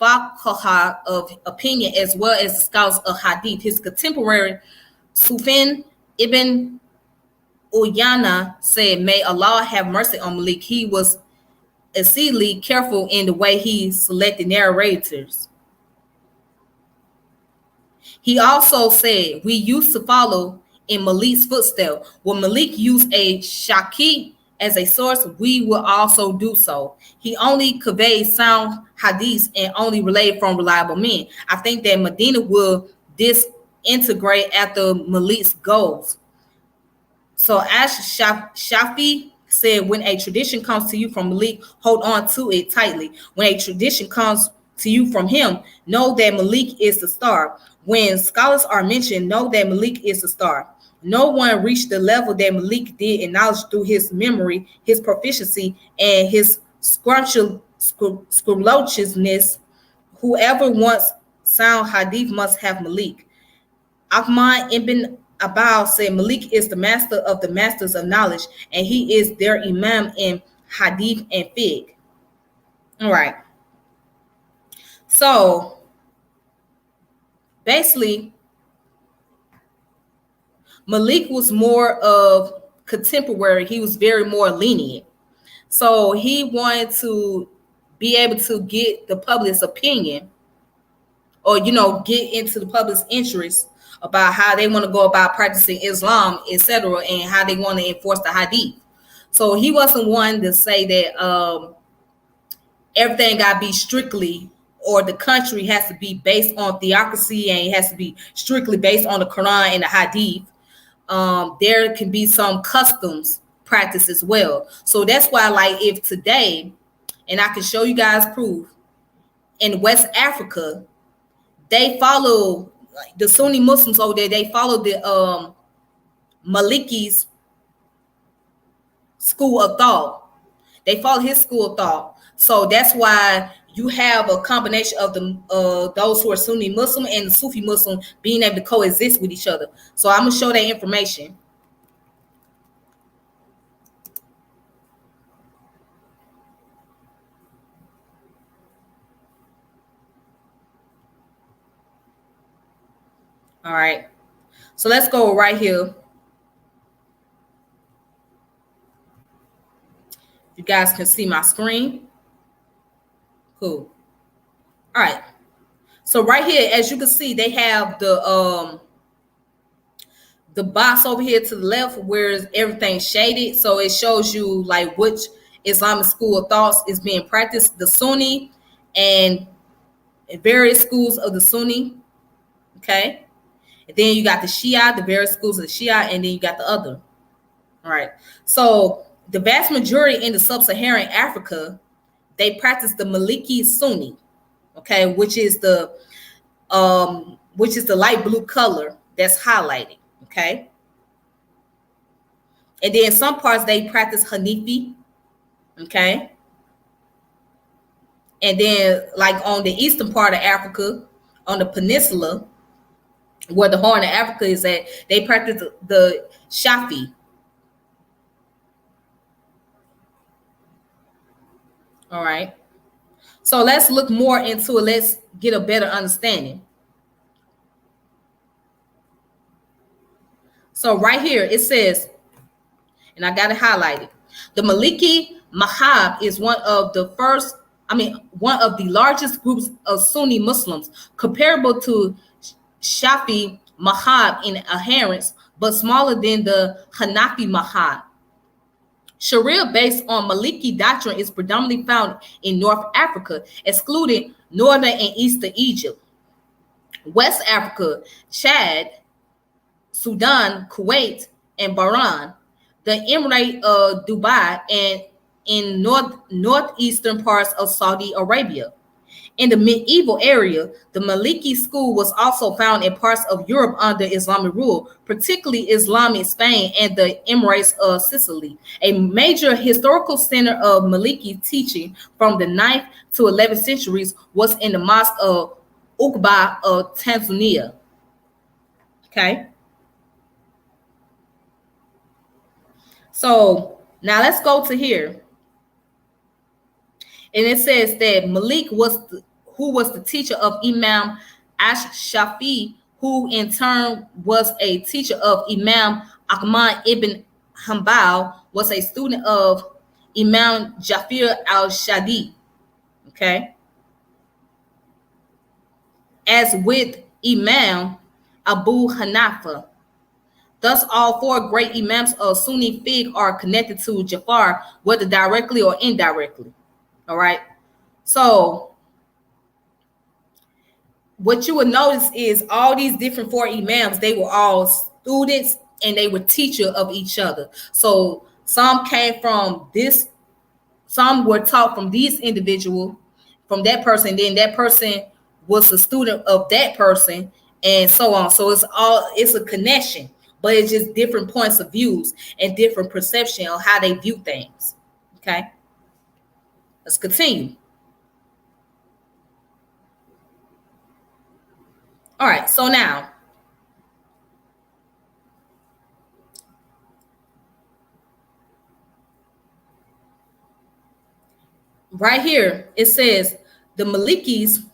fuqaha of opinion, as well as the scholars of hadith. His contemporary Sufyan ibn Uyana said, "May Allah have mercy on Malik. He was exceedingly careful in the way he selected narrators." He also said, "We used to follow in Malik's footsteps. When Malik used a shaki as a source, we will also do so. He only conveyed sound hadiths and only relayed from reliable men." I think that Medina will disintegrate after Malik's goals. So Ash Shafi said, when a tradition comes to you from Malik, hold on to it tightly. When a tradition comes to you from him, know that Malik is the star. When scholars are mentioned, know that Malik is the star. No one reached the level that Malik did in knowledge through his memory, his proficiency, and his scrupulousness. Whoever wants sound hadith must have Malik. Ahmad ibn Abbas said, Malik is the master of the masters of knowledge, and he is their imam in hadith and fiqh. All right. So basically, Malik was more of contemporary. He was very more lenient. So he wanted to be able to get the public's opinion, or, get into the public's interest about how they want to go about practicing Islam, etc., and how they want to enforce the hadith. So he wasn't one to say that everything got to be strictly, or the country has to be based on theocracy, and it has to be strictly based on the Quran and the Hadith. There can be some customs practice as well. So that's why, like, if today, and I can show you guys proof, in West Africa, they follow, like, the Sunni Muslims over there, they follow the Maliki's school of thought. They follow his school of thought. So that's why you have a combination of the those who are Sunni Muslim and the Sufi Muslim being able to coexist with each other. So I'm gonna show that information. All right. So let's go right here. You guys can see my screen. Cool. All right. So right here, as you can see, they have the box over here to the left where everything's shaded. So it shows you like which Islamic school of thoughts is being practiced, the Sunni and various schools of the Sunni. Okay. And then you got the Shia, the various schools of the Shia, and then you got the other. All right. So the vast majority in the sub-Saharan Africa, they practice the Maliki Sunni, okay, which is the light blue color that's highlighted, okay. And then some parts they practice Hanifi, okay. And then, like, on the eastern part of Africa, on the peninsula, where the Horn of Africa is at, they practice the Shafi. All right. So let's look more into it. Let's get a better understanding. So right here it says, and I got it highlighted, the Maliki Madhab is one of the largest groups of Sunni Muslims, comparable to Shafi Madhab in adherence, but smaller than the Hanafi Madhab. Sharia based on Maliki doctrine is predominantly found in North Africa, excluding northern and eastern Egypt, West Africa, Chad, Sudan, Kuwait, and Bahrain, the Emirate of Dubai, and in northeastern parts of Saudi Arabia. In the medieval area, the Maliki school was also found in parts of Europe under Islamic rule, particularly Islamic Spain and the Emirates of Sicily. A major historical center of Maliki teaching from the 9th to 11th centuries was in the Mosque of Uqba of Tanzania. Okay. So now let's go to here. And it says that Malik who was the teacher of Imam Ash-Shafi, who in turn was a teacher of Imam Ahmad ibn Hanbal, was a student of Imam Jafir al-Shadi. Okay. As with Imam Abu Hanifa. Thus, all four great Imams of Sunni fiqh are connected to Jafar, whether directly or indirectly. All right. So what you would notice is all these different four Imams, they were all students and they were teachers of each other. So some came from this, some were taught from this individual, from that person, then that person was a student of that person, and so on. So it's a connection, but it's just different points of views and different perception of how they view things. Okay. Let's continue. All right, so now right here it says the Malikis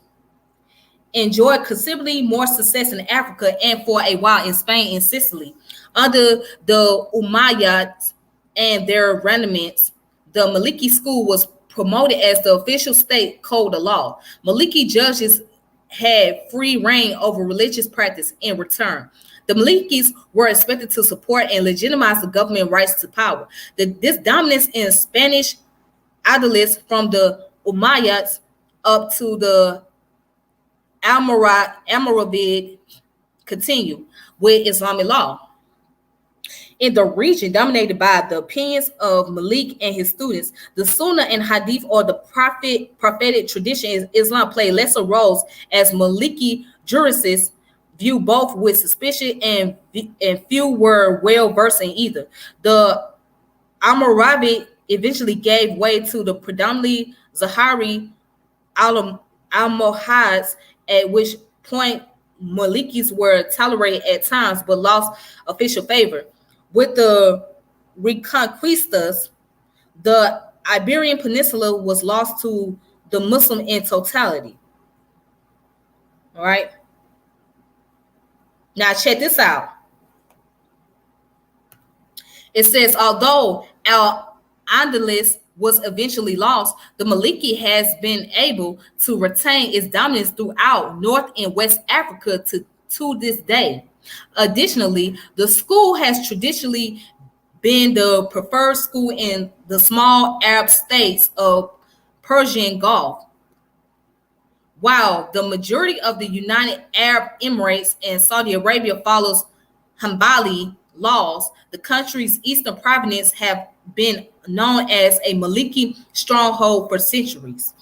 enjoyed considerably more success in Africa and for a while in Spain and Sicily. Under the Umayyads and their remnants, the Maliki school was promoted as the official state code of law. Maliki judges had free reign over religious practice in return. The Malikis were expected to support and legitimize the government rights to power. This dominance in Spanish adalists from the Umayyads up to the Almoravid continue with Islamic law. In the region dominated by the opinions of Malik and his students, the Sunnah and Hadith, or the prophetic tradition in Islam, play lesser roles, as Maliki jurists view both with suspicion, and few were well versed in either. The Almoravid eventually gave way to the predominantly Zahari Almohads, at which point Malikis were tolerated at times but lost official favor. With the Reconquistas, the Iberian Peninsula was lost to the Muslim in totality. All right. Now check this out. It says, although Al-Andalus was eventually lost, the Maliki has been able to retain its dominance throughout North and West Africa to this day. Additionally, the school has traditionally been the preferred school in the small Arab states of Persian Gulf. While the majority of the United Arab Emirates and Saudi Arabia follows Hanbali laws, the country's eastern provinces have been known as a Maliki stronghold for centuries.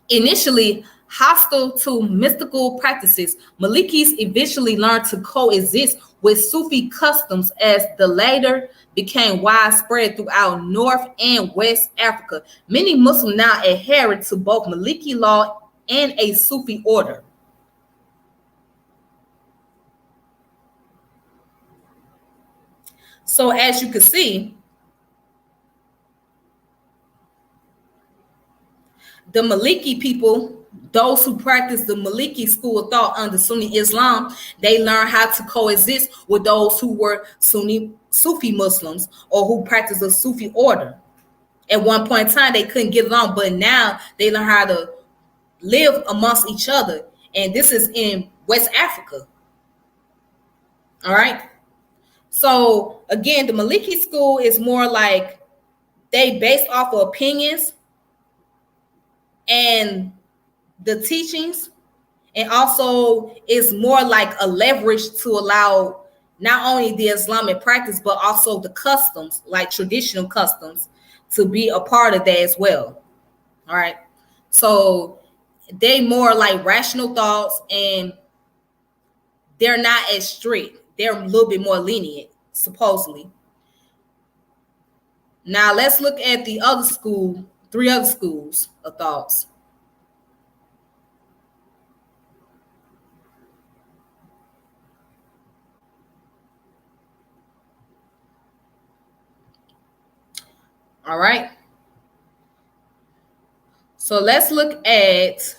Initially hostile to mystical practices, Malikis eventually learned to coexist with Sufi customs as the latter became widespread throughout North and West Africa. Many Muslims now adhere to both Maliki law and a Sufi order. So as you can see, the Maliki people, those who practice the Maliki school of thought under Sunni Islam, they learn how to coexist with those who were Sufi Muslims, or who practice a Sufi order. At one point in time, they couldn't get along, but now they learn how to live amongst each other. And this is in West Africa. All right. So again, the Maliki school is more like they based off of opinions and the teachings, and also is more like a leverage to allow not only the Islamic practice but also the customs, like traditional customs, to be a part of that as well. All right. So they more like rational thoughts, and they're not as strict. They're a little bit more lenient, supposedly. Now let's look at the other school, 3 other schools of thoughts. All right. So let's look at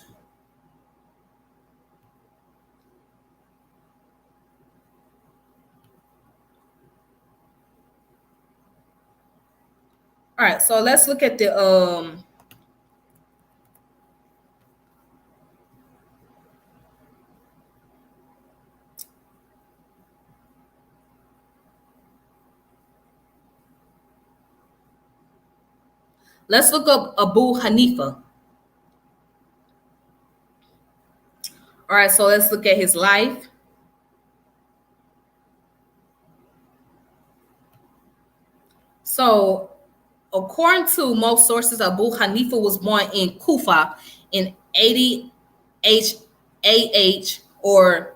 all right, so let's look at the let's look up Abu Hanifa. All right, so let's look at his life. So, according to most sources, Abu Hanifa was born in Kufa in 80 AH, or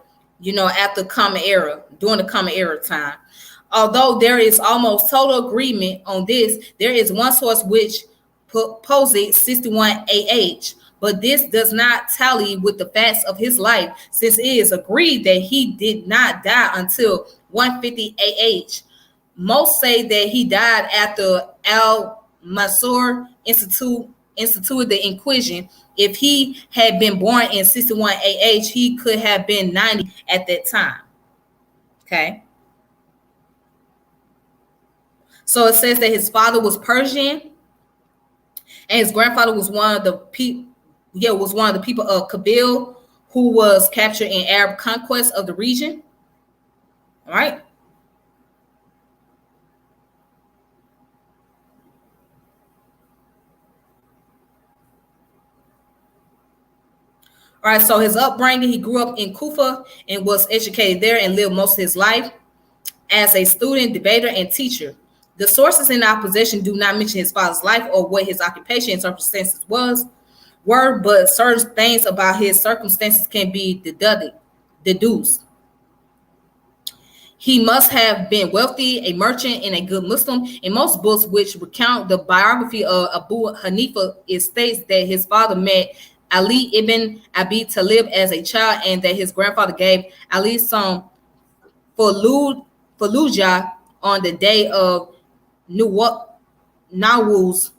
after Common Era, during the Common Era time. Although there is almost total agreement on this, there is one source which posits 61 AH, but this does not tally with the facts of his life, since it is agreed that he did not die until 150 AH. Most say that he died after Al-Mansur instituted the Inquisition. If he had been born in 61 AH, he could have been 90 at that time. Okay. So it says that his father was Persian, and his grandfather was one of the people of Kabyle, who was captured in Arab conquest of the region. All right. All right, so his upbringing, he grew up in Kufa and was educated there and lived most of his life as a student, debater, and teacher. The sources in our possession do not mention his father's life or what his occupation and circumstances were, but certain things about his circumstances can be deduced. He must have been wealthy, a merchant, and a good Muslim. In most books which recount the biography of Abu Hanifa, it states that his father met Ali ibn Abi Talib as a child and that his grandfather gave Ali some Fallujah on the day of Nawuz.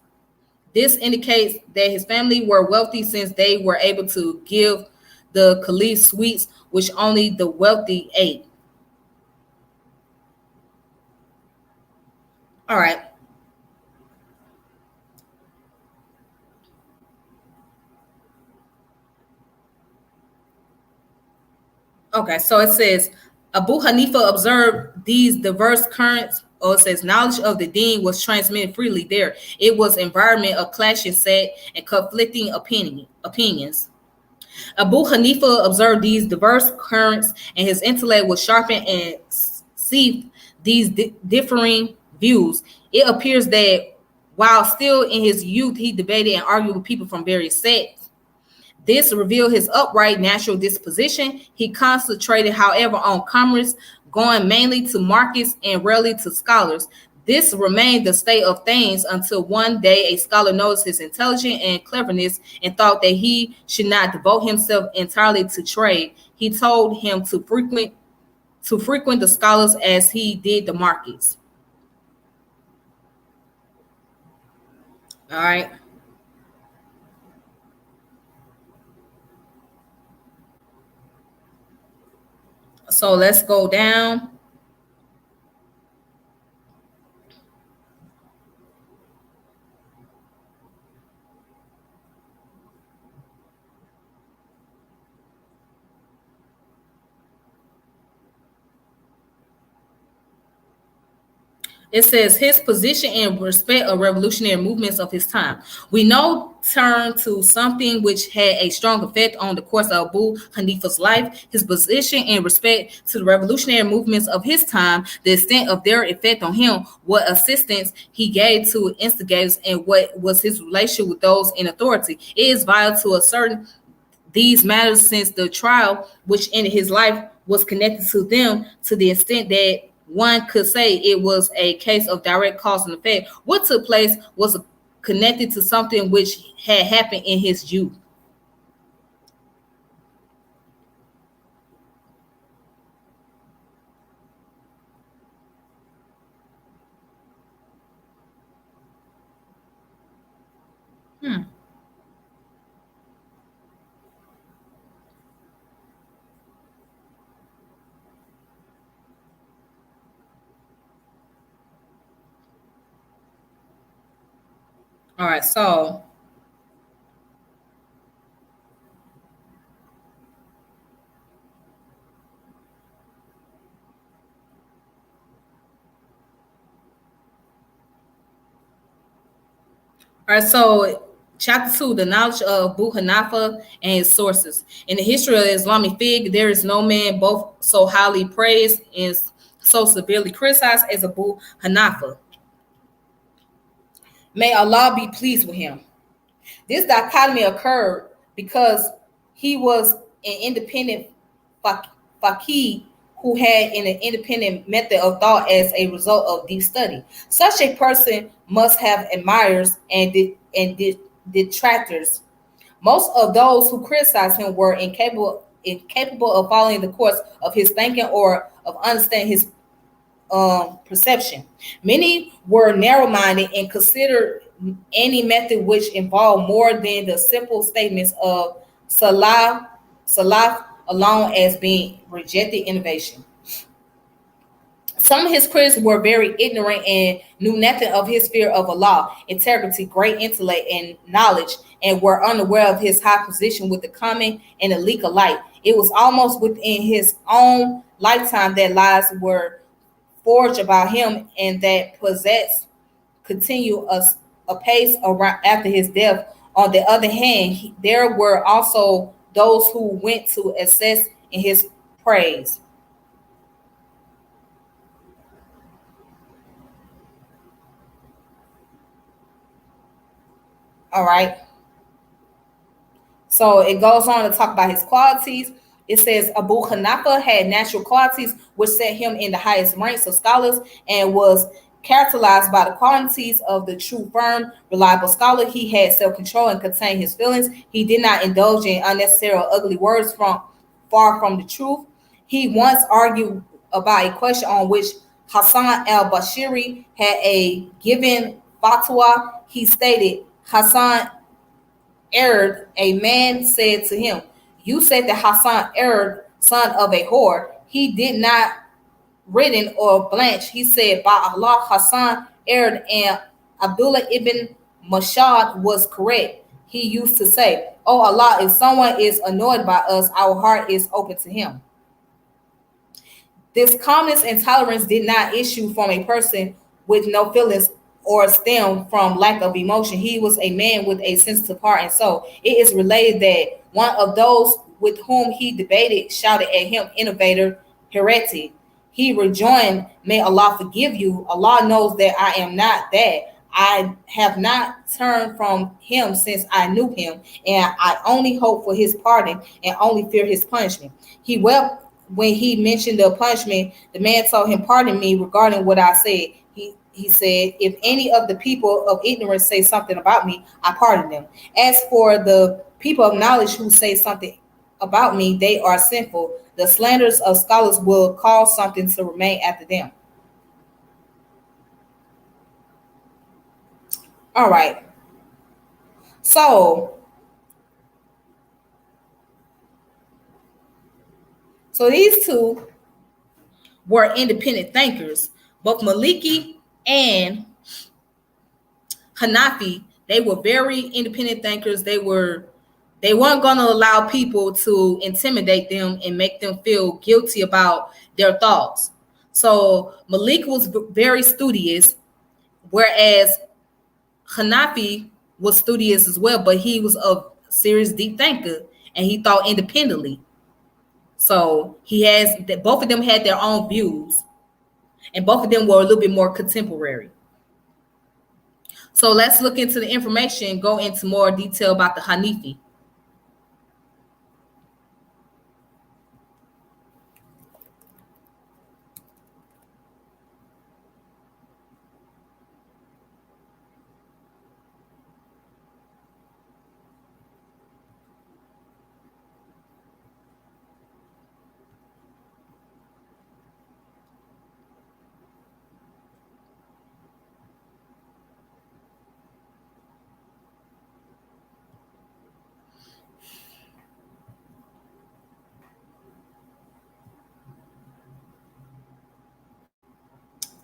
This indicates that his family were wealthy since they were able to give the caliph sweets which only the wealthy ate. All right. Okay, so it says Abu Hanifa observed these diverse currents, or it says knowledge of the deen was transmitted freely there. It was environment of clashing set and conflicting opinions. Abu Hanifa observed these diverse currents, and his intellect was sharpened and seized these differing views. It appears that while still in his youth, he debated and argued with people from various sects. This revealed his upright natural disposition. He concentrated, however, on commerce, going mainly to markets and rarely to scholars. This remained the state of things until one day a scholar noticed his intelligence and cleverness and thought that he should not devote himself entirely to trade. He told him to frequent the scholars as he did the markets. All right. So let's go down. It says his position in respect of revolutionary movements of his time. We now turn to something which had a strong effect on the course of Abu Hanifa's life, his position in respect to the revolutionary movements of his time, the extent of their effect on him, what assistance he gave to instigators, and what was his relationship with those in authority. It is vital to assert these matters since the trial which ended his life was connected to them to the extent that one could say it was a case of direct cause and effect. What took place was connected to something which had happened in his youth. Hmm. All right, so all right, so chapter 2, the knowledge of Abu Hanifa and his sources. In the history of Islamic faith, there is no man both so highly praised and so severely criticized as Abu Hanifa. May Allah be pleased with him. This dichotomy occurred because he was an independent faqih who had an independent method of thought as a result of deep study. Such a person must have admirers and detractors. Most of those who criticized him were incapable of following the course of his thinking or of understanding his perception. Many were narrow-minded and considered any method which involved more than the simple statements of Salaf alone as being rejected innovation. Some of his critics were very ignorant and knew nothing of his fear of Allah, integrity, great intellect, and knowledge, and were unaware of his high position with the common and elite alike. It was almost within his own lifetime that lies were forged about him and that possess continue a pace around after his death. On the other hand, there were also those who went to assess in his praise. All right. So it goes on to talk about his qualities. It says Abu Hanifa had natural qualities which set him in the highest ranks of scholars and was characterized by the qualities of the true, firm, reliable scholar. He had self-control and contained his feelings. He did not indulge in unnecessary or ugly words from far from the truth. He once argued about a question on which Hassan al-Bashiri had a given fatwa. He stated, Hassan erred. A man said to him, you said that Hassan erred, son of a whore. He did not redden or blanch. He said, by Allah, Hassan erred, and Abdullah ibn Mashad was correct. He used to say, oh Allah, if someone is annoyed by us, our heart is open to him. This calmness and tolerance did not issue from a person with no feelings or stem from lack of emotion. He was a man with a sensitive heart and soul. It is related that one of those with whom he debated shouted at him, innovator, heretic. He rejoined, may Allah forgive you. Allah knows that I am not that. I have not turned from him since I knew him, and I only hope for his pardon and only fear his punishment. He wept when he mentioned the punishment. The man told him, pardon me regarding what I said. He said, if any of the people of ignorance say something about me, I pardon them. As for the people of knowledge who say something about me, they are sinful. The slanders of scholars will cause something to remain after them. All right. So these two were independent thinkers. Both Maliki and Hanafi, they were very independent thinkers. They weren't going to allow people to intimidate them and make them feel guilty about their thoughts. So Malik was very studious, whereas Hanafi was studious as well, but he was a serious deep thinker and he thought independently. So both of them had their own views, and both of them were a little bit more contemporary. So let's look into the information and go into more detail about the Hanifi.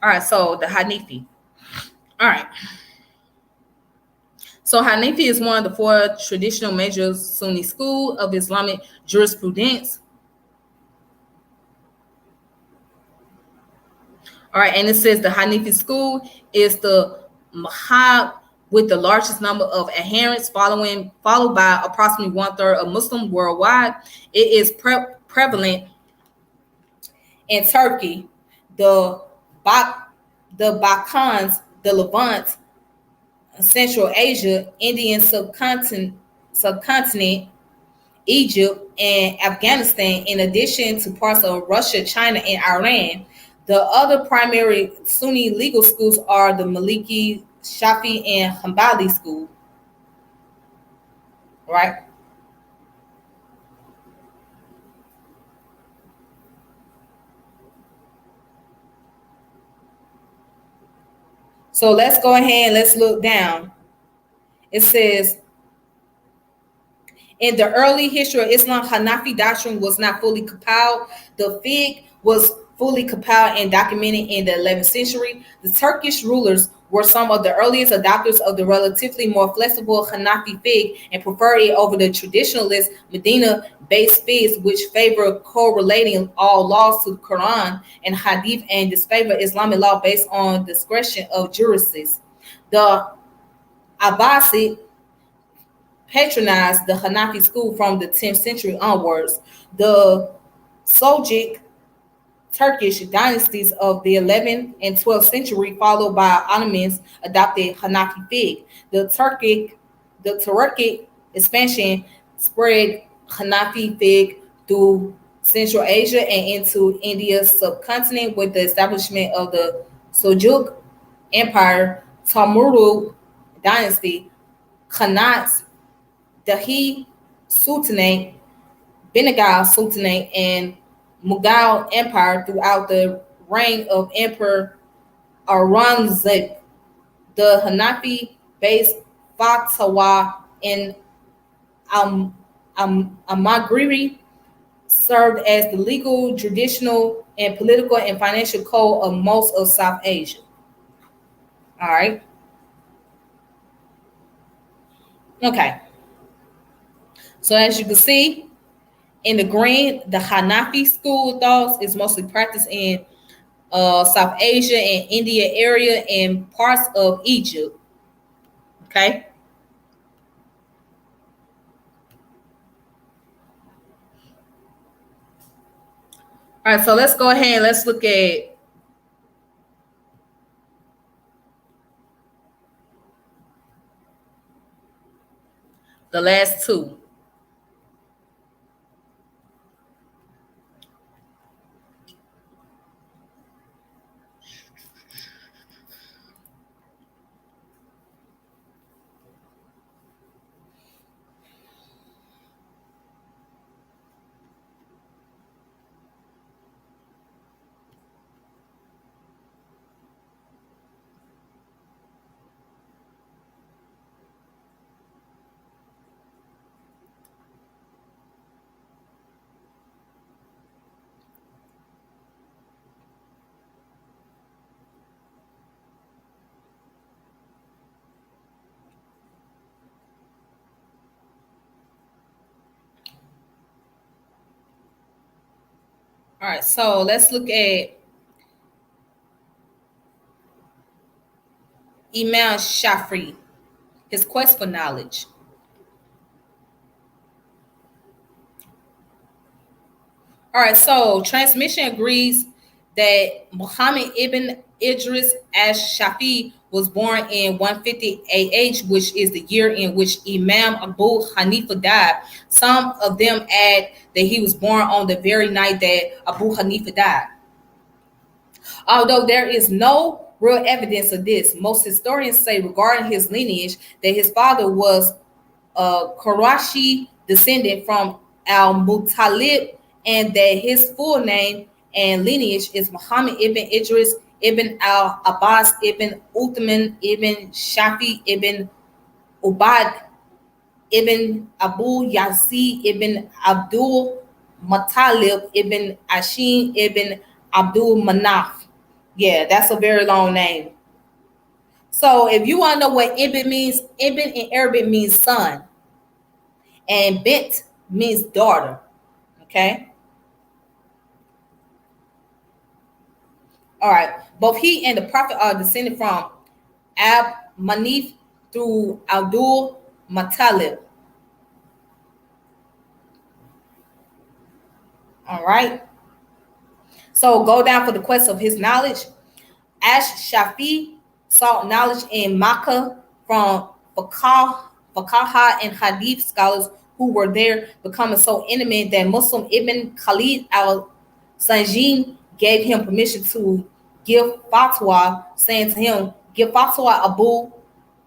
All right, so the Hanifi. All right. So Hanifi is one of the four traditional major Sunni school of Islamic jurisprudence. All right, and it says the Hanifi school is the Mahab with the largest number of adherents, followed by approximately 1/3 of Muslims worldwide. It is prevalent in Turkey, the Balkans, the Levant, Central Asia, Indian subcontinent, Egypt, and Afghanistan, in addition to parts of Russia, China, and Iran. The other primary Sunni legal schools are the Maliki, Shafi, and Hanbali school. Right? So let's go ahead and let's look down. It says, in the early history of Islam, Hanafi doctrine was not fully compiled. The fiqh was fully compiled and documented in the 11th century. The Turkish rulers were some of the earliest adopters of the relatively more flexible Hanafi fiqh and preferred it over the traditionalist Medina-based fiqh, which favor correlating all laws to the Quran and Hadith and disfavor Islamic law based on discretion of jurists. The Abbasid patronized the Hanafi school from the 10th century onwards. The Seljuk Turkish dynasties of the 11th and 12th century, followed by Ottomans, adopted Hanafi fiqh. The Turkic expansion spread Hanafi fiqh through Central Asia and into India's subcontinent with the establishment of the Seljuk Empire, Timurid dynasty, Khanate, Delhi Sultanate, Bengal Sultanate, and Mughal Empire throughout the reign of Emperor Aurangzeb. The Hanafi-based fatwa in Amagiri served as the legal, traditional, and political and financial code of most of South Asia. All right. Okay. So as you can see, in the green, the Hanafi school of thoughts is mostly practiced in South Asia and India area and parts of Egypt. Okay. All right, so let's go ahead and let's look at the last two. All right, so let's look at Imam Shafi'i, his quest for knowledge. All right, so transmission agrees that Muhammad ibn Idris Shafi'i was born in 150 AH, which is the year in which Imam Abu Hanifa died. Some of them add that he was born on the very night that Abu Hanifa died. Although there is no real evidence of this, most historians say regarding his lineage that his father was a Qurashi descendant from Al-Muttalib and that his full name and lineage is Muhammad ibn Idris ibn al-Abbas ibn Uthman ibn Shafi ibn Ubad ibn Abu Yazid ibn Abdul Muttalib ibn Ashim ibn Abdul Manaf. Yeah, that's a very long name. So if you want to know what Ibn means, Ibn in Arabic means son, and Bint means daughter. Okay. All right. Both he and the Prophet are descended from Ab Manif through Abdul Muttalib. All right. So go down for the quest of his knowledge. Ash Shafi sought knowledge in Makkah from Faqaha and Hadith scholars who were there, becoming so intimate that Muslim Ibn Khalid al-Sanjin gave him permission to give fatwa, saying to him, "Give fatwa, Abu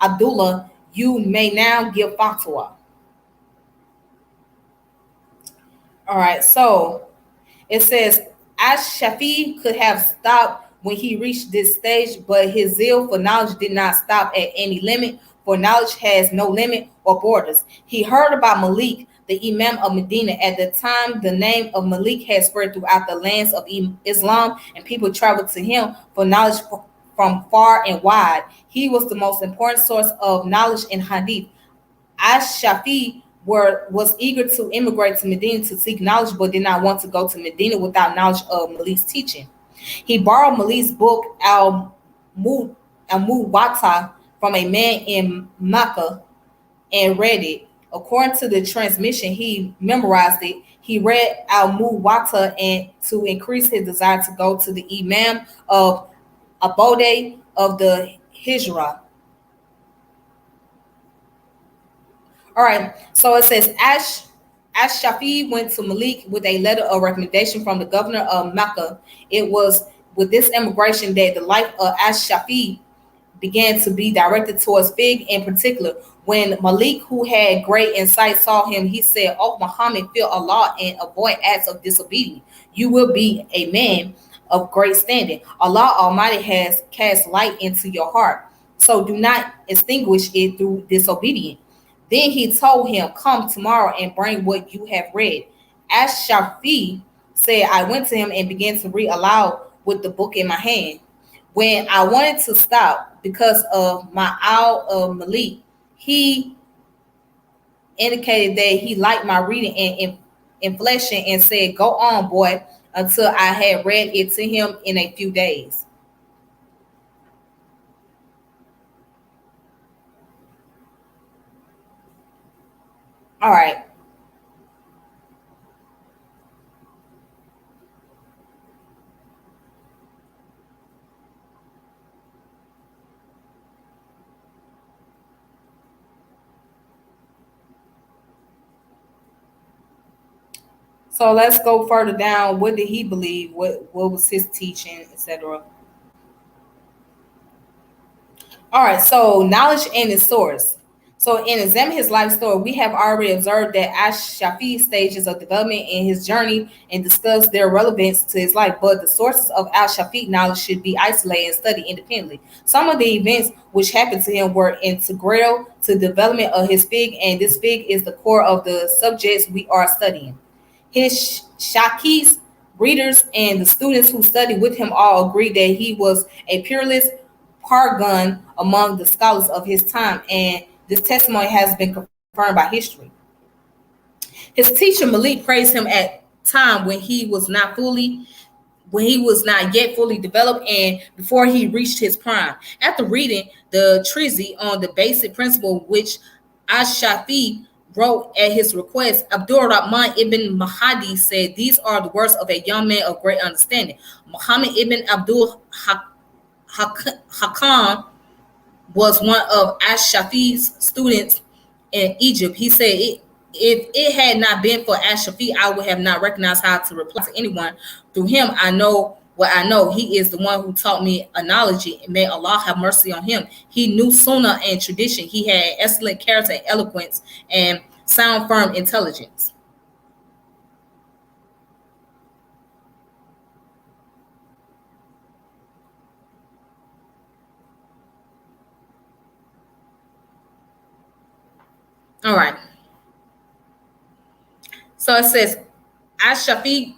Abdullah, you may now give fatwa." All right, so it says Ash-Shafi could have stopped when he reached this stage, but his zeal for knowledge did not stop at any limit, for knowledge has no limit or borders. He heard about Malik, the Imam of Medina. At the time, the name of Malik had spread throughout the lands of Islam, and people traveled to him for knowledge from far and wide. He was the most important source of knowledge in Hadith. Ash-Shafi was eager to immigrate to Medina to seek knowledge, but did not want to go to Medina without knowledge of Malik's teaching. He borrowed Malik's book Al-Muwatta from a man in Mecca and read it. According to the transmission, he memorized it. He read Al Muwatta and to increase his desire to go to the Imam of Abode of the Hijra. All right. So it says Ash Shafi went to Malik with a letter of recommendation from the governor of Mecca. It was with this immigration that the life of Ash Shafi began to be directed towards Fig in particular. When Malik, who had great insight, saw him, he said, "Oh, Muhammad, fear Allah and avoid acts of disobedience. You will be a man of great standing. Allah Almighty has cast light into your heart, so do not extinguish it through disobedience." Then he told him, "Come tomorrow and bring what you have read." As Shafi said, I went to him and began to read aloud with the book in my hand. When I wanted to stop because of my owl of Malik, he indicated that he liked my reading and inflection and said, "Go on, boy," until I had read it to him in a few days. All right. So let's go further down. What did he believe? What was his teaching, etc.? All right, so knowledge and its source. So in examining his life story, we have already observed that Ash Shafi's stages of development in his journey and discussed their relevance to his life. But the sources of Al Shafi knowledge should be isolated and studied independently. Some of the events which happened to him were integral to the development of his fig, and this fig is the core of the subjects we are studying. His Shaki's readers and the students who studied with him all agreed that he was a peerless paragon among the scholars of his time, and this testimony has been confirmed by history. His teacher Malik praised him at time when he was not yet fully developed and before he reached his prime. After reading the treatise on the basic principle which Ash-Shafi wrote at his request, Abdul Rahman ibn Mahdi said, "These are the words of a young man of great understanding. Muhammad ibn Abdul Hakam was one of Ash-Shafi's students in Egypt. He said, if it had not been for Ash-Shafi, I would have not recognized how to reply to anyone. Through him, I know what I know. He is the one who taught me analogy. May Allah have mercy on him. He knew Sunnah and tradition. He had excellent character and eloquence and sound, firm intelligence." All right. So it says, Ash-Shafi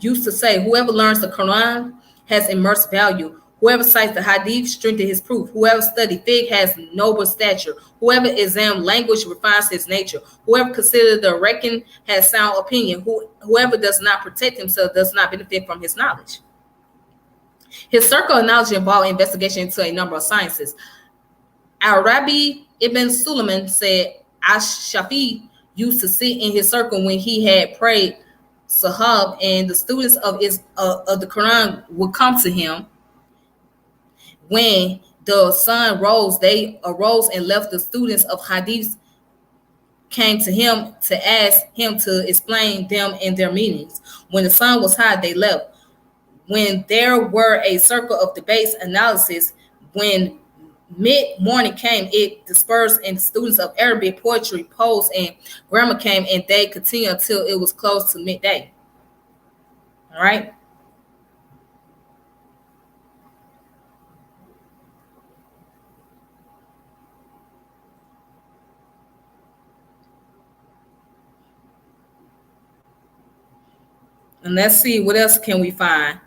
used to say, "Whoever learns the Quran has immense value. Whoever cites the Hadith strengthens his proof. Whoever studies fiqh has noble stature. Whoever examines language refines his nature. Whoever considers the reckon has sound opinion. Whoever does not protect himself does not benefit from his knowledge." His circle of knowledge involved investigation into a number of sciences. Al-Rabi ibn Sulaiman said Ash-Shafi used to sit in his circle when he had prayed Sahab, and the students of the Quran would come to him. When the sun rose, they arose and left. The students of Hadith came to him to ask him to explain them and their meanings. When the sun was high, they left. When there were a circle of debates, analysis, when mid-morning came, it dispersed, and the students of Arabic, poetry, prose, and grammar came, and they continued until it was close to midday. All right. And let's see what else can we find.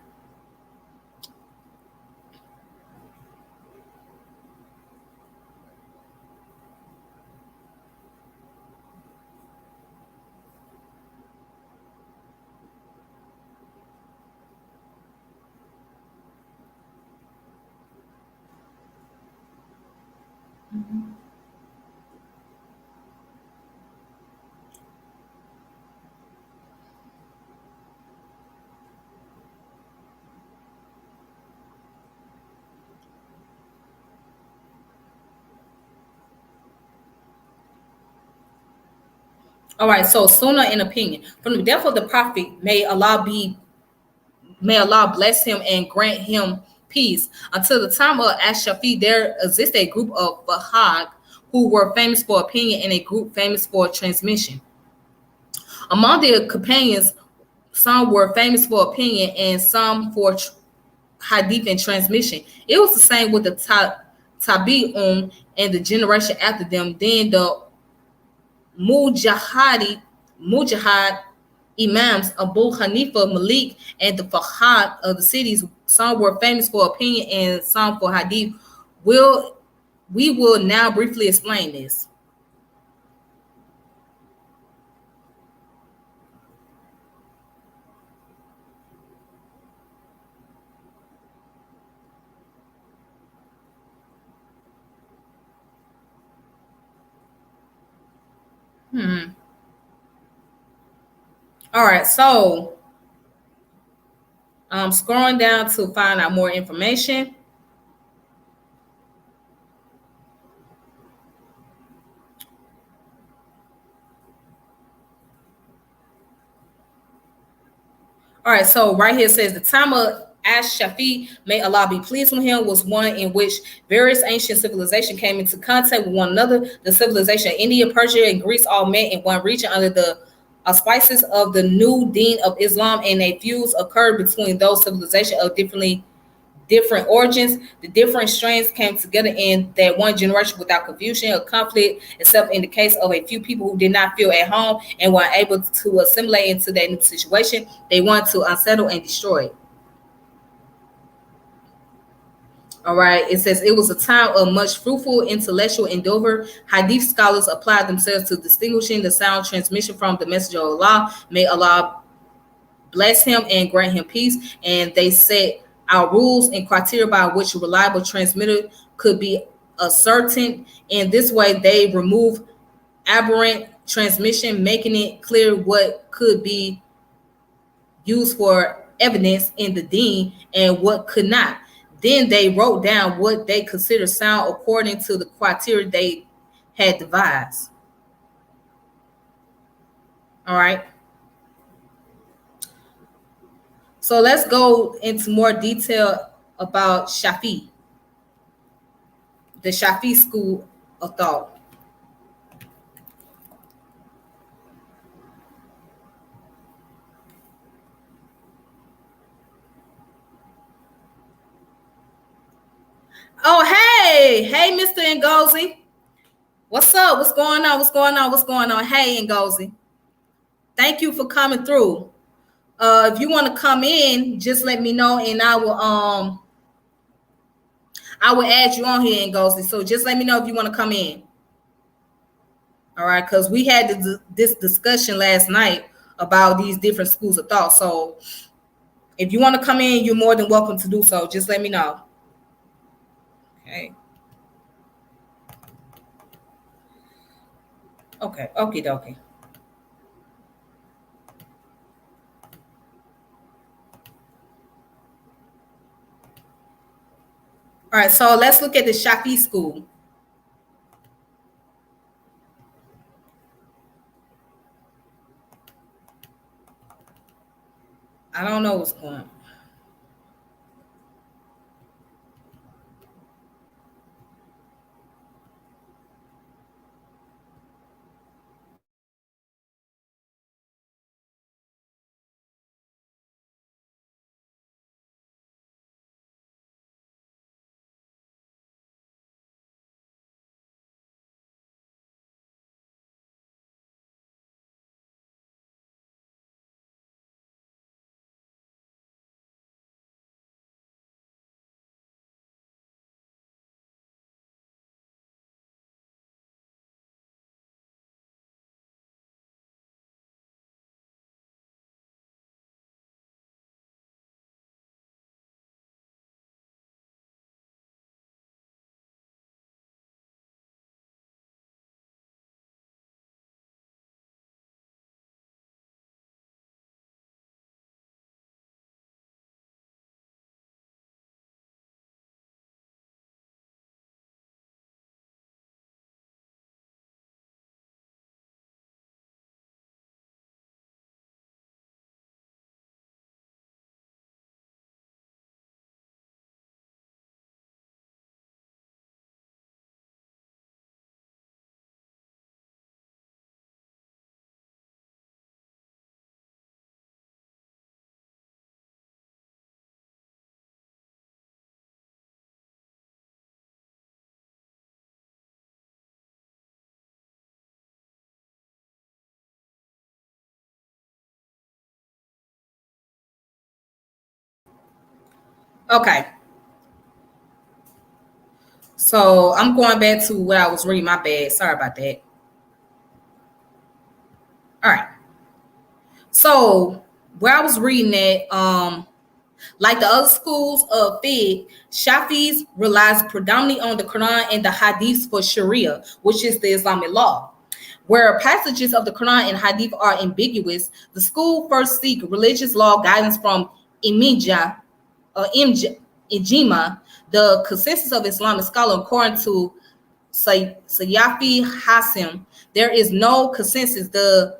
All right, so Sunnah in opinion. From the death of the prophet, may Allah bless him and grant him peace. Until the time of Ash-Shafi, there existed a group of Bahag who were famous for opinion and a group famous for transmission. Among their companions, some were famous for opinion and some for hadith and transmission. It was the same with the Tabi'un and the generation after them. Then the Mujahid Imams Abu Hanifa, Malik, and the Fahad of the cities. Some were famous for opinion and some for hadith. Will we will now briefly explain this. All right, so scrolling down to find out more information. All right, so right here it says the time of Ash-Shafi, may Allah be pleased with him, was one in which various ancient civilizations came into contact with one another. The civilization of India, Persia, and Greece all met in one region under the auspices of the new deen of Islam, and a fuse occurred between those civilizations of different origins. The different strains came together in that one generation without confusion or conflict, except in the case of a few people who did not feel at home and were able to assimilate into that new situation. They wanted to unsettle and destroy it. All right, it says it was a time of much fruitful intellectual endeavor. Hadith scholars applied themselves to distinguishing the sound transmission from the messenger of Allah. May Allah bless him and grant him peace. And they set our rules and criteria by which a reliable transmitter could be ascertained. In this way, they remove aberrant transmission, making it clear what could be used for evidence in the deen and what could not. Then they wrote down what they consider sound according to the criteria they had devised. All right. So let's go into more detail about Shafi, the Shafi school of thought. Oh, hey, Mr. Ngozi. What's up? What's going on? What's going on? What's going on? Hey, Ngozi. Thank you for coming through. If you want to come in, just let me know and I will add you on here, Ngozi. So just let me know if you want to come in. All right, because we had this discussion last night about these different schools of thought. So if you want to come in, you're more than welcome to do so. Just let me know. Okay. Okay. Okay. Okay. All right. So let's look at the Shafi school. I don't know what's going on. Okay. So I'm going back to what I was reading. My bad. Sorry about that. All right. So where I was reading that, like the other schools of fiqh, Shafis relies predominantly on the Quran and the Hadiths for Sharia, which is the Islamic law. Where passages of the Quran and Hadith are ambiguous, the school first seek religious law guidance from Imija, Ijima, the consensus of Islamic scholar, according to Sayafi Hasim. There is no consensus. The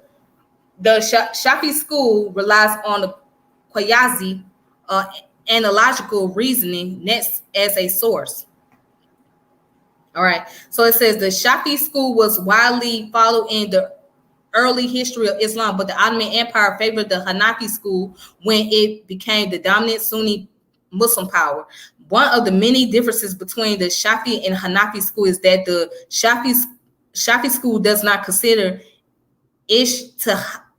Shafi school relies on the Qayazi analogical reasoning next as a source. All right. So it says the Shafi school was widely followed in the early history of Islam, but the Ottoman Empire favored the Hanafi school when it became the dominant Sunni Muslim power. One of the many differences between the Shafi and Hanafi school is that the Shafi school does not consider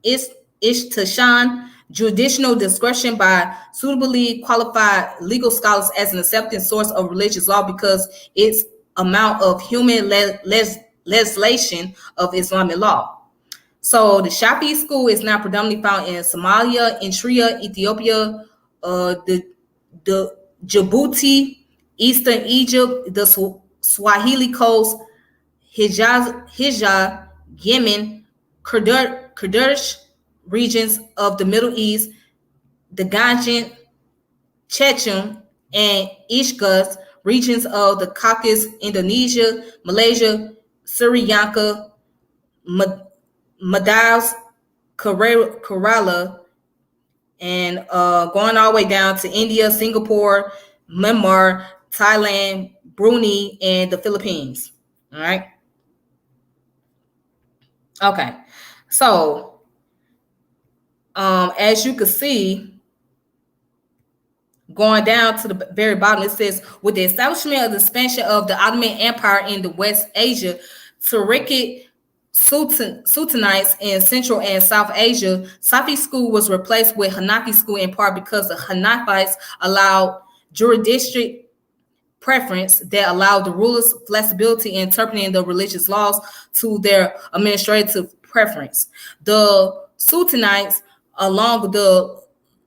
Ishtishan judicial discretion by suitably qualified legal scholars as an accepted source of religious law because its amount of human legislation of Islamic law. So the Shafi school is now predominantly found in Somalia, Eritrea, Ethiopia, the Djibouti, Eastern Egypt, the Swahili Coast, Hijaz, Yemen, Kurdish regions of the Middle East, the Ganjan, Chechen, and Ishkas regions of the Caucasus, Indonesia, Malaysia, Sri Lanka, Maldives, Kerala, and going all the way down to India, Singapore, Myanmar, Thailand, Brunei, and the Philippines. All right. Okay. So, as you can see, going down to the very bottom, it says, with the establishment of the expansion of the Ottoman Empire in the West Asia, Turkic Sultanates in Central and South Asia, Safi school was replaced with Hanafi school in part because the Hanafites allowed jurisdiction preference that allowed the rulers flexibility in interpreting the religious laws to their administrative preference. The Sultanates, along with the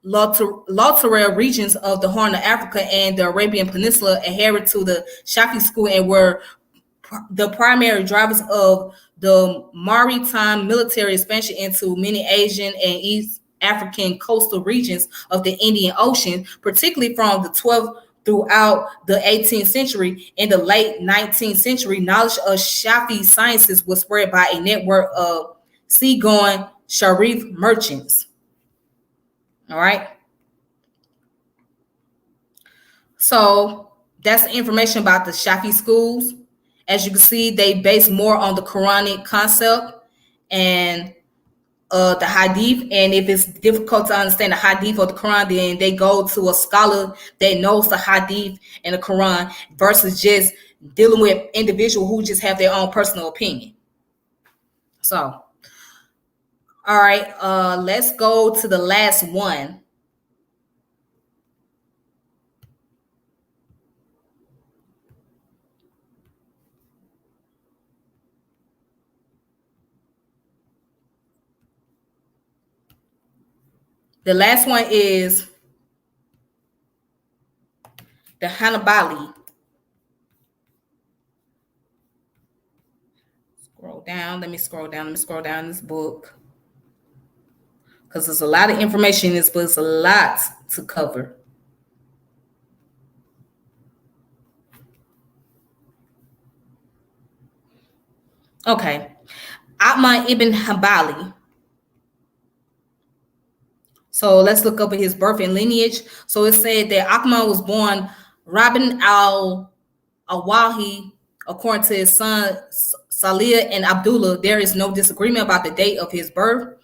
Lateral regions of the Horn of Africa and the Arabian Peninsula, adhered to the Shafi school and were the primary drivers of the maritime military expansion into many Asian and East African coastal regions of the Indian Ocean, particularly from the 12th throughout the 18th century. In the late 19th century, knowledge of Shafi sciences was spread by a network of seagoing Sharif merchants. All right. So that's information about the Shafi schools. As you can see, they base more on the Quranic concept and the Hadith. And if it's difficult to understand the Hadith or the Quran, then they go to a scholar that knows the Hadith and the Quran versus just dealing with individuals who just have their own personal opinion. So, all right, let's go to the last one. The last one is the Hanbali. Scroll down. Let me scroll down this book. Because there's a lot of information in this book. It's a lot to cover. Okay. Ahmad ibn Hanbali. So let's look up at his birth and lineage. So it said that Ahmad was born Rabin al-Awahi, according to his son Salih and Abdullah. There is no disagreement about the date of his birth,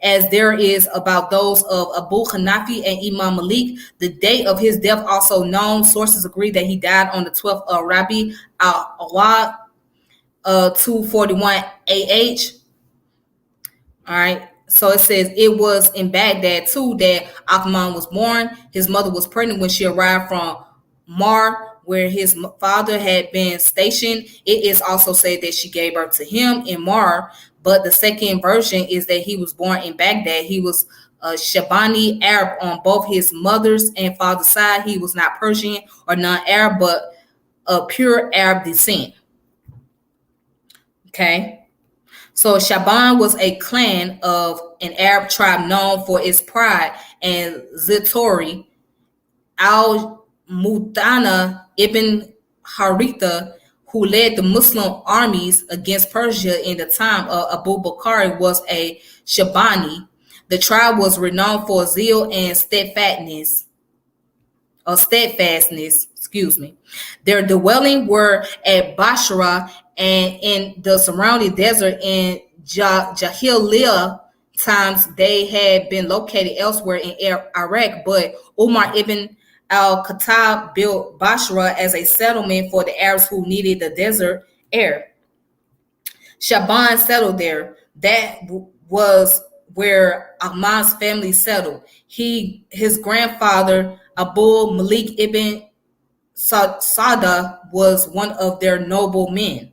as there is about those of Abu Hanafi and Imam Malik. The date of his death also known. Sources agree that he died on the 12th of Rabi al-Awwal, 241 AH. All right. So it says it was in Baghdad too that Akman was born. His mother was pregnant when she arrived from Mar, where his father had been stationed. It is also said that she gave birth to him in Mar, but the second version is that he was born in Baghdad. He was a Shabani Arab on both his mother's and father's side. He was not Persian or non-Arab, but of pure Arab descent. Okay. So Shaban was a clan of an Arab tribe known for its pride, and Zitori al-Mutana ibn Haritha, who led the Muslim armies against Persia in the time of Abu Bakr, was a Shabani. The tribe was renowned for zeal and steadfastness, excuse me. Their dwelling were at Basra and in the surrounding desert. In Jahiliyyah times, they had been located elsewhere in Iraq, but Umar ibn al-Khattab built Basra as a settlement for the Arabs who needed the desert air. Shaban settled there. That was where Ahmad's family settled. His grandfather Abu Malik ibn Sada was one of their noble men.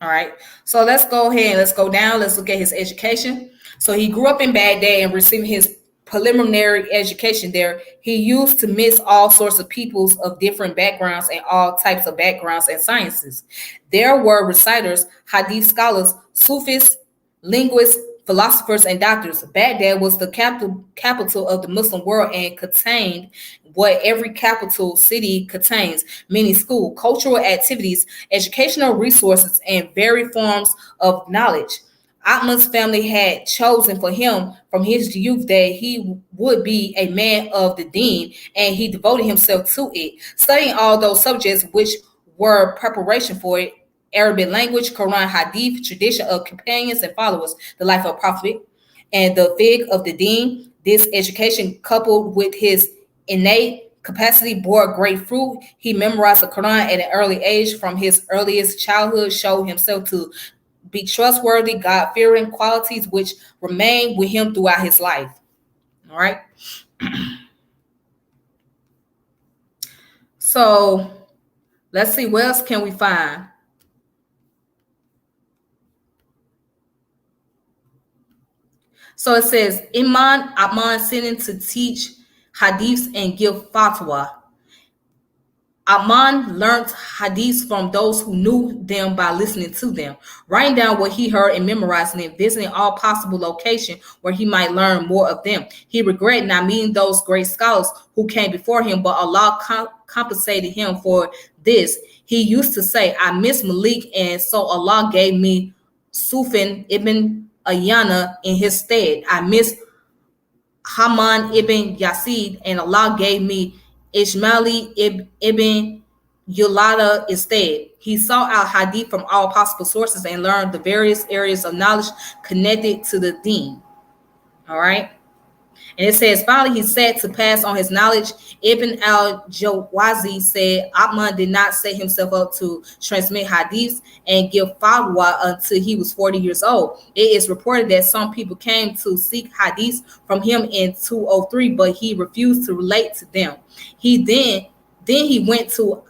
All right, so let's go ahead and let's go down. Let's look at his education. So he grew up in Baghdad and received his preliminary education there. He used to mix all sorts of peoples of different backgrounds and all types of backgrounds and sciences. There were reciters, hadith scholars, Sufis, linguists, philosophers, and doctors. Baghdad was the capital of the Muslim world and contained what every capital city contains: many school, cultural activities, educational resources, and varied forms of knowledge. Ahmad's family had chosen for him from his youth that he would be a man of the deen, and he devoted himself to it, studying all those subjects which were preparation for it: Arabic language, Quran, Hadith, tradition of companions and followers, the life of Prophet, and the fiqh of the deen. This education, coupled with his innate capacity, bore great fruit. He memorized the Quran at an early age. From his earliest childhood, showed himself to be trustworthy, God-fearing qualities which remained with him throughout his life. All right. So let's see, what else can we find? So it says, Imam Ahmad sent to teach hadiths and give fatwa. Ahmad learned hadiths from those who knew them by listening to them, writing down what he heard and memorizing it, visiting all possible locations where he might learn more of them. He regretted not meeting those great scholars who came before him, but Allah compensated him for this. He used to say, I miss Malik, and so Allah gave me Sufyan ibn Ayana in his stead. I miss Haman ibn Yasid, and Allah gave me Ismaili ibn Yulada instead. He sought out hadith from all possible sources and learned the various areas of knowledge connected to the deen. All right. And it says, finally, he said to pass on his knowledge. Ibn al-Jawazi said, Ahmad did not set himself up to transmit hadiths and give fatwa until he was 40 years old. It is reported that some people came to seek hadiths from him in 203, but he refused to relate to them. Then he went to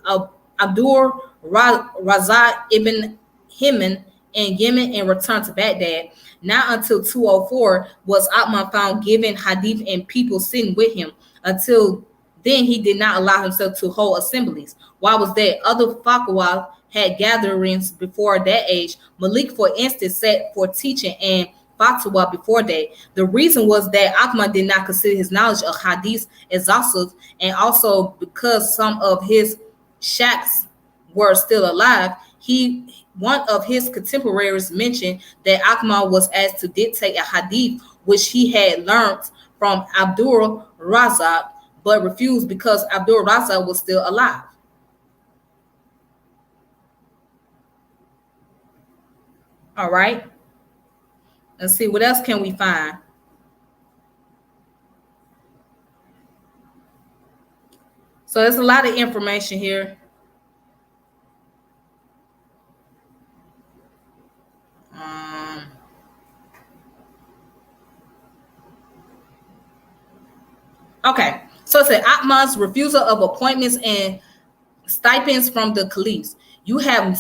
Abdur Razak ibn Himan in Yemen and returned to Baghdad. Not until 204 was Ahmad found giving hadith and people sitting with him. Until then, he did not allow himself to hold assemblies. Why was that? Other fatwa had gatherings before that age. Malik, for instance, sat for teaching and fatwa before that. The reason was that Ahmad did not consider his knowledge of hadith exhaustive, and also because some of his sheikhs were still alive. One of his contemporaries mentioned that Ahmad was asked to dictate a hadith which he had learned from Abdul Razak, but refused because Abdul Razak was still alive. All right. Let's see, what else can we find? So there's a lot of information here. Okay, so it said Atman's refusal of appointments and stipends from the caliphs. You have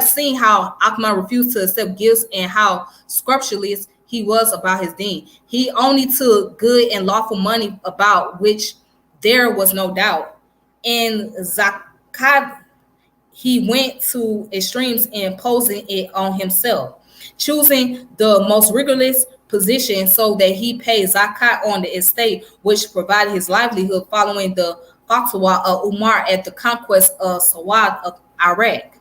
seen how Atman refused to accept gifts and how scrupulous he was about his deen. He only took good and lawful money about which there was no doubt. In zakat, he went to extremes in imposing it on himself, choosing the most rigorous position so that he paid zakat on the estate, which provided his livelihood following the fatwa of Umar at the conquest of Sawad of Iraq.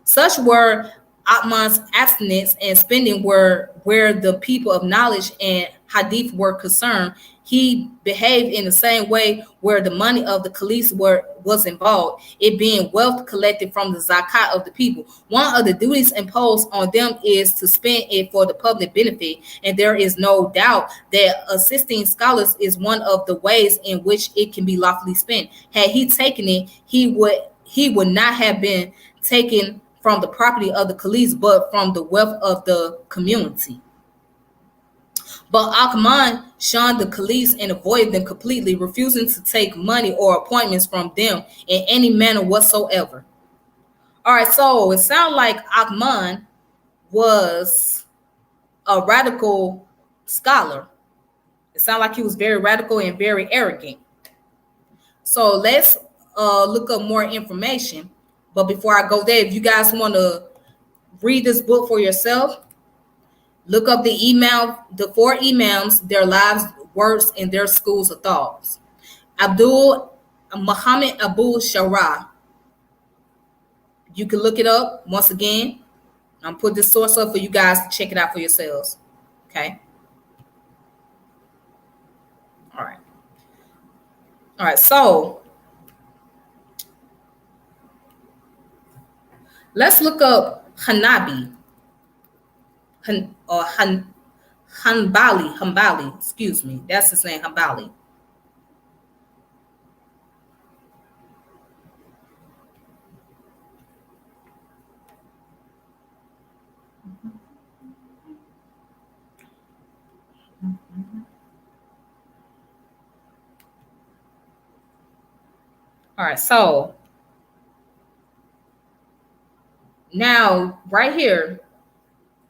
Such were Atman's abstinence and spending were where the people of knowledge and hadith were concerned. He behaved in the same way where the money of the caliphs was involved, it being wealth collected from the zakat of the people. One of the duties imposed on them is to spend it for the public benefit, and there is no doubt that assisting scholars is one of the ways in which it can be lawfully spent. Had he taken it, he would not have been taken from the property of the caliphs, but from the wealth of the community. But Akhman shunned the caliphs and avoided them completely, refusing to take money or appointments from them in any manner whatsoever. All right, so it sounds like Akhman was a radical scholar. It sounds like he was very radical and very arrogant. So let's look up more information. But before I go there, if you guys want to read this book for yourself, look up the four imams, their lives, works, and their schools of thoughts. Abdul Muhammad Abu Sharah. You can look it up once again. I'm put this source up for you guys to check it out for yourselves. Okay. All right. All right. So let's look up Hanabi. Hanbali, excuse me. That's his name, Hanbali. All right, so now right here,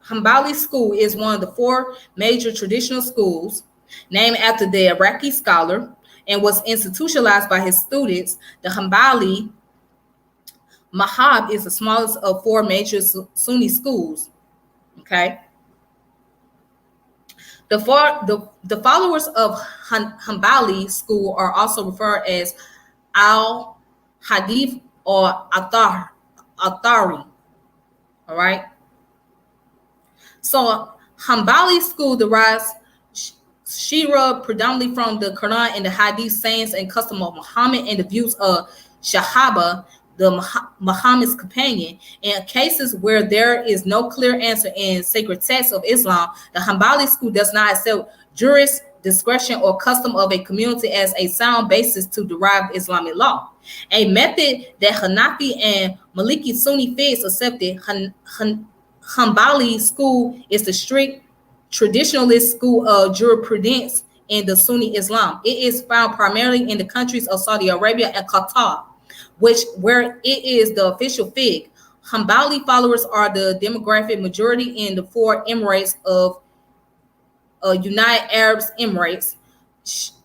Hanbali School is one of the four major traditional schools named after the Iraqi scholar and was institutionalized by his students. The Hanbali Mahab is the smallest of four major Sunni schools. Okay. The followers of Hanbali school are also referred as Al Hadith or Athari. All right. So Hanbali school derives Shira predominantly from the Quran and the Hadith sayings and custom of Muhammad and the views of Shahaba, the Muhammad's companion. In cases where there is no clear answer in sacred texts of Islam, the Hanbali school does not accept jurist discretion or custom of a community as a sound basis to derive Islamic law. A method that Hanafi and Maliki Sunni faiths accepted, Hanbali school is the strict traditionalist school of jurisprudence in the Sunni Islam. It is found primarily in the countries of Saudi Arabia and Qatar, where it is the official fiqh. Hanbali followers are the demographic majority in the four emirates of United Arab Emirates: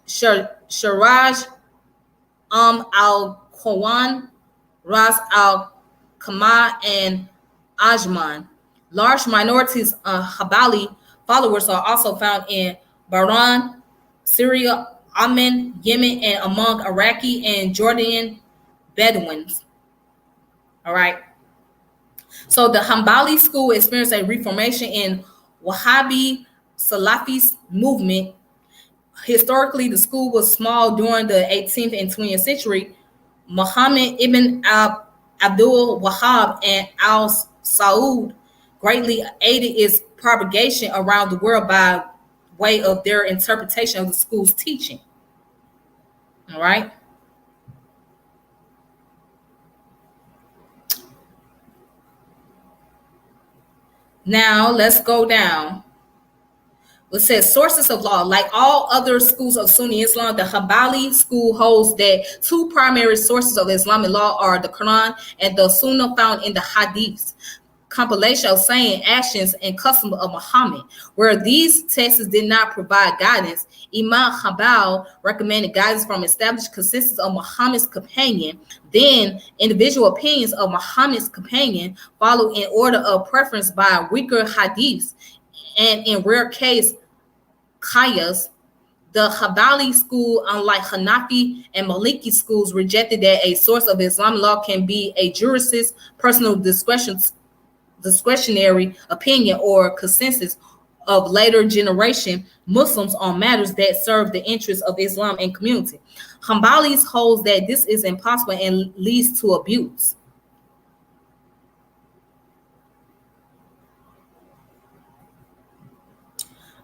Sharaj, Al Qawan, Ras Al Khaimah, and Ajman. Large minorities of Hanbali followers are also found in Bahrain, Syria, Oman, Yemen, and among Iraqi and Jordanian Bedouins. All right. So the Hanbali school experienced a reformation in Wahhabi Salafi movement. Historically, the school was small during the 18th and 20th century. Muhammad ibn Abdul Wahhab and Al Saud greatly aided its propagation around the world by way of their interpretation of the school's teaching. All right. Now let's go down. It says sources of law. Like all other schools of Sunni Islam, the Hanbali school holds that two primary sources of Islamic law are the Quran and the Sunnah found in the Hadiths, compilation of saying, actions, and customs of Muhammad. Where these texts did not provide guidance, Imam Hanbal recommended guidance from established consensus of Muhammad's companion. Then individual opinions of Muhammad's companion follow in order of preference by weaker hadiths, and in rare case, qiyas. The Hanbali school, unlike Hanafi and Maliki schools, rejected that a source of Islamic law can be a jurist's personal discretionary opinion or consensus of later generation Muslims on matters that serve the interests of Islam and community. Hanbalis holds that this is impossible and leads to abuse.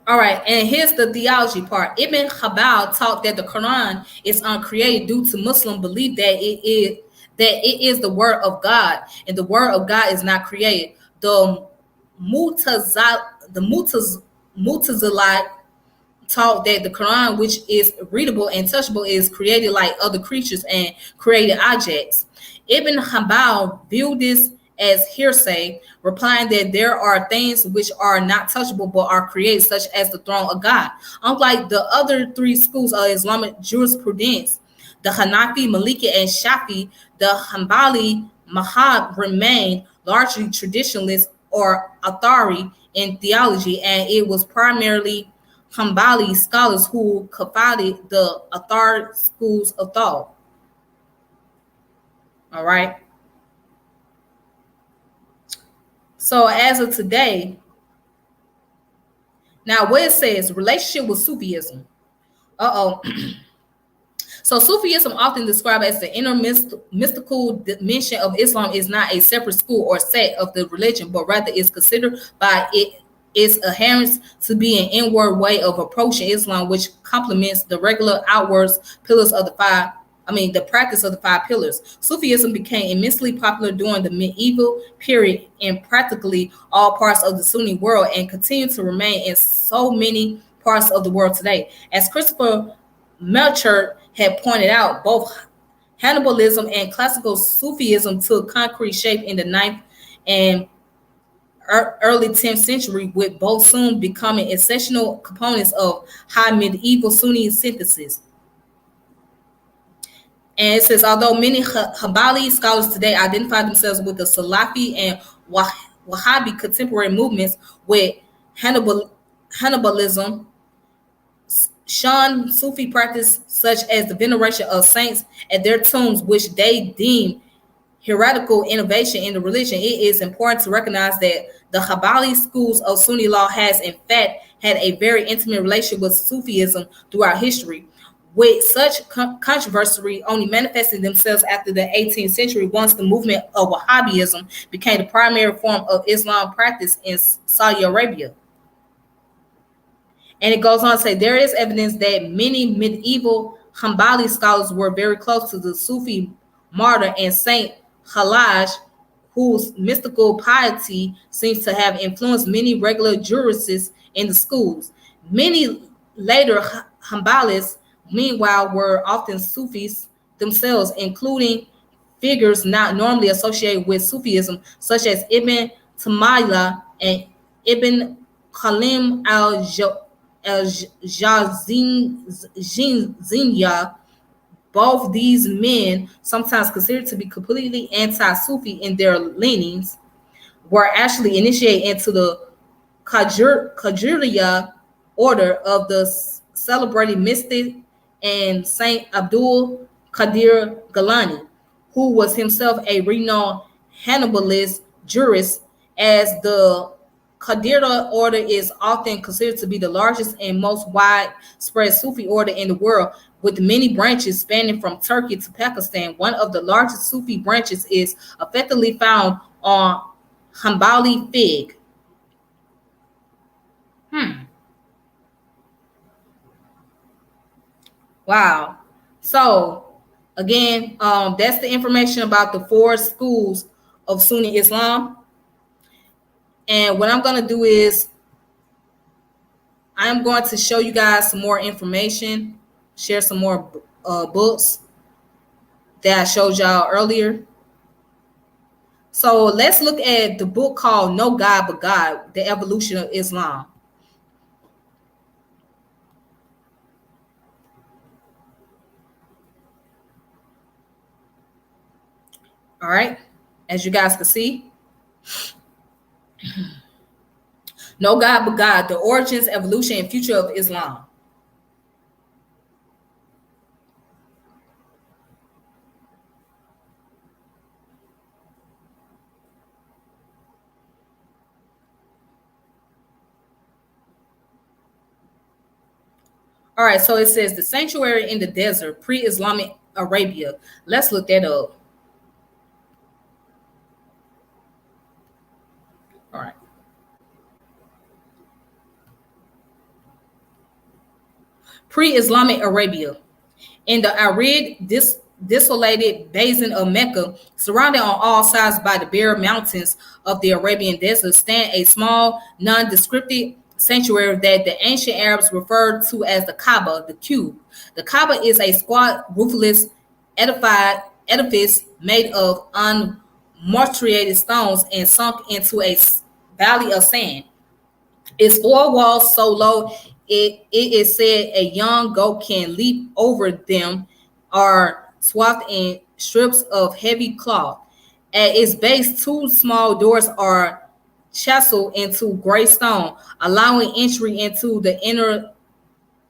All right, and here's the theology part. Ibn Hanbal taught that the Quran is uncreated due to Muslim belief that it is the word of God, and the word of God is not created. The Mutazilite taught that the Quran, which is readable and touchable, is created like other creatures and created objects. Ibn Hanbal viewed this as hearsay, replying that there are things which are not touchable but are created, such as the throne of God. Unlike the other three schools of Islamic jurisprudence, the Hanafi, Maliki, and Shafi, the Hanbali Madhab remained largely traditionalist or Athari in theology, and it was primarily Hanbali scholars who codified the Athari schools of thought. All right. So as of today, now what it says, relationship with Sufism. So Sufism, often described as the inner mystical dimension of Islam, is not a separate school or sect of the religion, but rather is considered by its adherents to be an inward way of approaching Islam, which complements the regular outward pillars of the practice of the five pillars. Sufism became immensely popular during the medieval period in practically all parts of the Sunni world and continues to remain in so many parts of the world today. As Christopher Melchert had pointed out, both Hanbalism and classical Sufism took concrete shape in the 9th and early 10th century, with both soon becoming essential components of high medieval Sunni synthesis. And it says, although many Hanbali scholars today identify themselves with the Salafi and Wahhabi contemporary movements, with Hanbalism shun Sufi practice such as the veneration of saints at their tombs, which they deem heretical innovation in the religion. It is important to recognize that the Hanbali schools of Sunni law has in fact had a very intimate relationship with Sufism throughout history, with such controversy only manifesting themselves after the 18th century, once the movement of Wahhabism became the primary form of Islam practice in Saudi Arabia. And it goes on to say, there is evidence that many medieval Hanbali scholars were very close to the Sufi martyr and Saint Halaj, whose mystical piety seems to have influenced many regular jurists in the schools. Many later Hanbalis, meanwhile, were often Sufis themselves, including figures not normally associated with Sufism, such as Ibn Taymiyyah and Ibn Qasim al-Jawziyya. Both these men, sometimes considered to be completely anti-Sufi in their leanings, were actually initiated into the Qadiriya order of the celebrated mystic and Saint Abdul Qadir Galani, who was himself a renowned Hanbalist jurist. As the Qadiriya order is often considered to be the largest and most widespread Sufi order in the world, with many branches spanning from Turkey to Pakistan. One of the largest Sufi branches is effectively found on Hanbali Fig. Wow. So again, that's the information about the 4 schools of Sunni Islam. And what I'm going to do is I am going to show you guys some more information, share some more books that I showed y'all earlier. So let's look at the book called No God But God, The Evolution of Islam. All right, as you guys can see, No God But God, The Origins, Evolution, and Future of Islam. All right, so it says the sanctuary in the desert, pre-Islamic Arabia. Let's look that up. All right. Pre-Islamic Arabia. In the arid, desolated basin of Mecca, surrounded on all sides by the bare mountains of the Arabian desert, stand a small, nondescript sanctuary that the ancient Arabs referred to as the Kaaba, the cube. The Kaaba is a squat, roofless edifice made of unmortuated stones and sunk into a valley of sand. Its four walls so low it is said a young goat can leap over them, are swathed in strips of heavy cloth. At its base, two small doors are chiseled into gray stone, allowing entry into the inner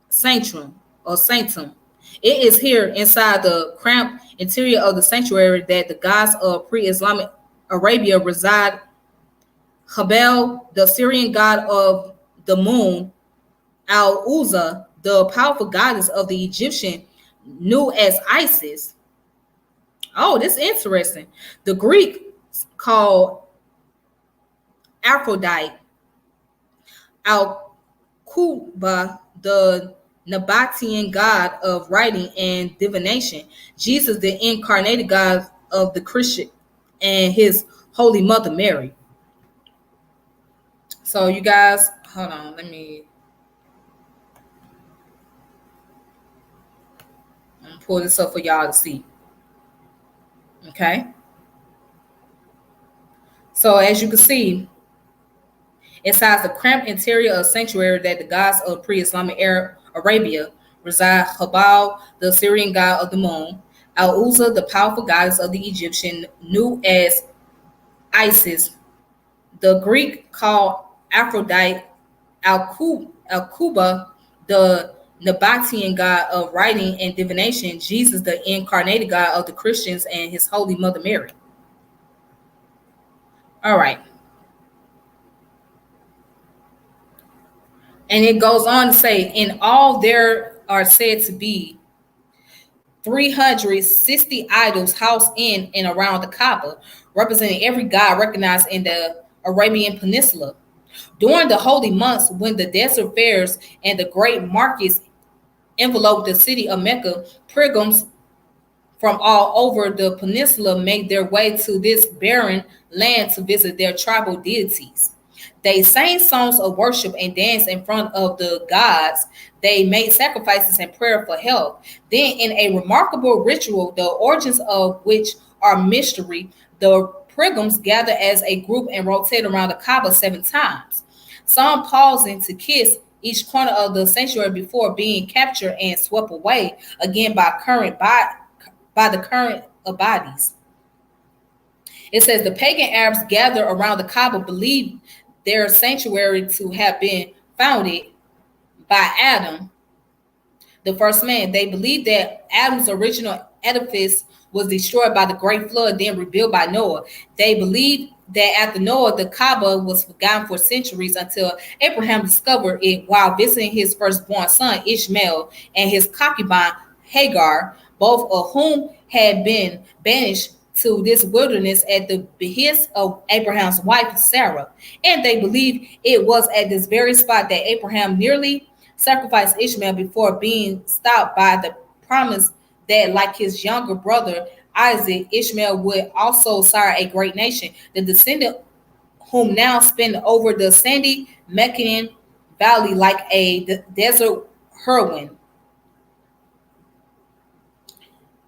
sanctum or sanctum. It is here, inside the cramped interior of the sanctuary, that the gods of pre-Islamic Arabia reside. Habel, the Syrian god of the moon, Al-Uzza, the powerful goddess of the Egyptian, knew as Isis. Oh, this is interesting. The Greek called Aphrodite, Al-Quba, the Nabatean god of writing and divination, Jesus, the incarnated God of the Christian, and his holy mother Mary. So you guys, hold on, let me pull this up for y'all to see. Okay. So as you can see, inside the cramped interior of sanctuary that the gods of pre-Islamic Arabia reside, Habal, the Syrian god of the moon, Al-Uzza, the powerful goddess of the Egyptian, knew as Isis, the Greek called Aphrodite, Al-Quba, the Nabatean god of writing and divination, Jesus, the incarnated God of the Christians, and his holy mother Mary. All right. And it goes on to say, in all there are said to be 360 idols housed in and around the Kaaba, representing every god recognized in the Arabian Peninsula. During the holy months, when the desert fairs and the great markets enveloped the city of Mecca, pilgrims from all over the peninsula made their way to this barren land to visit their tribal deities. They sang songs of worship and danced in front of the gods. They made sacrifices and prayer for help. Then, in a remarkable ritual, the origins of which are mystery, the pilgrims gather as a group and rotate around the Kaaba 7 times, some pausing to kiss each corner of the sanctuary before being captured and swept away again by the current of bodies. It says the pagan Arabs gather around the Kaaba believed their sanctuary to have been founded by Adam, the first man. They believed that Adam's original edifice was destroyed by the great flood, then rebuilt by Noah. They believed that after Noah, the Kaaba was forgotten for centuries until Abraham discovered it while visiting his firstborn son, Ishmael, and his concubine, Hagar, both of whom had been banished to this wilderness at the behest of Abraham's wife, Sarah. And they believed it was at this very spot that Abraham nearly sacrificed Ishmael before being stopped by the promise that, like his younger brother Isaac, Ishmael would also sire a great nation, the descendant whom now spend over the sandy Meccan valley like a desert heroine.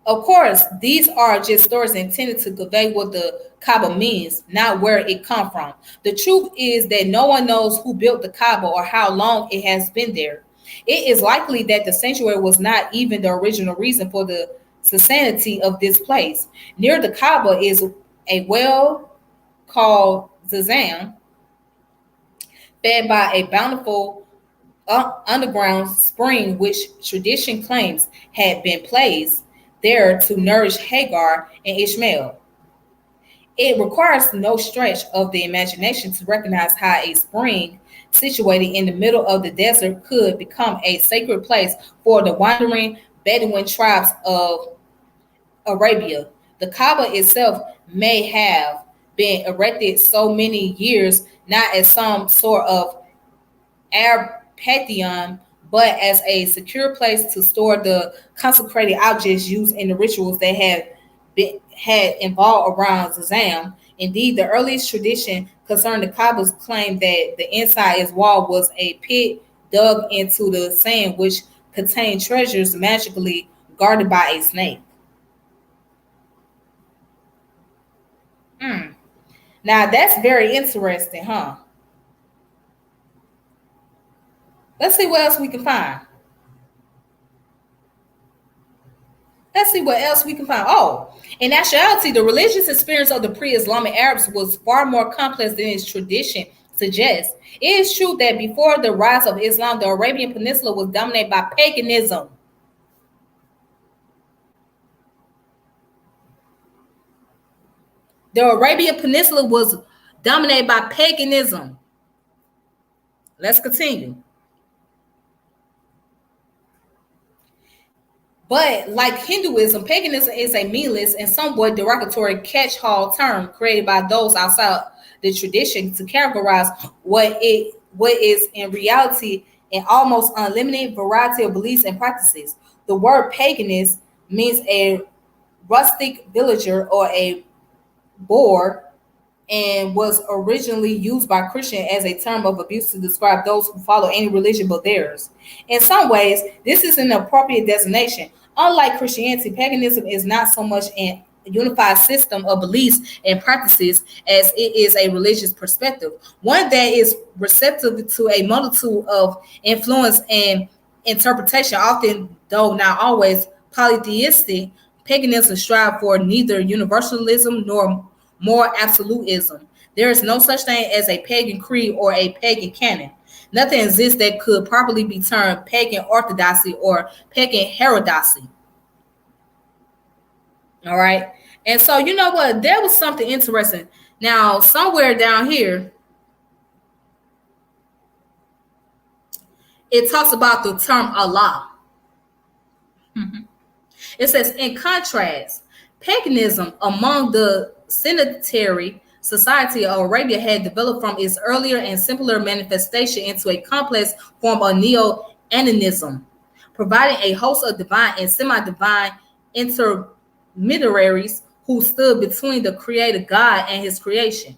Of course, these are just stories intended to convey what the Kaaba means, not where it come from. The truth is that no one knows who built the Kaaba or how long it has been there. It is likely that the sanctuary was not even the original reason for the sanctity of this place. Near the Kaaba is a well called Zazam, fed by a bountiful underground spring, which tradition claims had been placed there to nourish Hagar and Ishmael. It requires no stretch of the imagination to recognize how a spring situated in the middle of the desert could become a sacred place for the wandering Bedouin tribes of Arabia. The Kaaba itself may have been erected so many years not as some sort of Arab pantheon, but as a secure place to store the consecrated objects used in the rituals that had involved around Zazam. Indeed, the earliest tradition concerning the Kaaba's claim that the inside its wall was a pit dug into the sand, which contained treasures magically guarded by a snake. Hmm. Now that's very interesting, huh? Let's see what else we can find. Let's see what else we can find. Oh, in actuality, the religious experience of the pre-Islamic Arabs was far more complex than its tradition suggests. It is true that before the rise of Islam, the Arabian Peninsula was dominated by paganism. The Arabian Peninsula was dominated by paganism. Let's continue. But like Hinduism, paganism is a meaningless and somewhat derogatory catch-all term created by those outside the tradition to categorize what is in reality an almost unlimited variety of beliefs and practices. The word paganist means a rustic villager or a boor and was originally used by Christians as a term of abuse to describe those who follow any religion but theirs. In some ways, this is an appropriate designation. Unlike Christianity, paganism is not so much an unified system of beliefs and practices as it is a religious perspective, one that is receptive to a multitude of influence and interpretation, often, though not always, polytheistic. Paganism strives for neither universalism nor more absolutism. There is no such thing as a pagan creed or a pagan canon. Nothing exists that could properly be termed pagan orthodoxy or pagan heterodoxy. All right. And so, you know what? There was something interesting. Now, somewhere down here, it talks about the term Allah. It says, in contrast, paganism among the sedentary society of Arabia had developed from its earlier and simpler manifestation into a complex form of neo-animism, providing a host of divine and semi-divine intermediaries who stood between the creator God and his creation.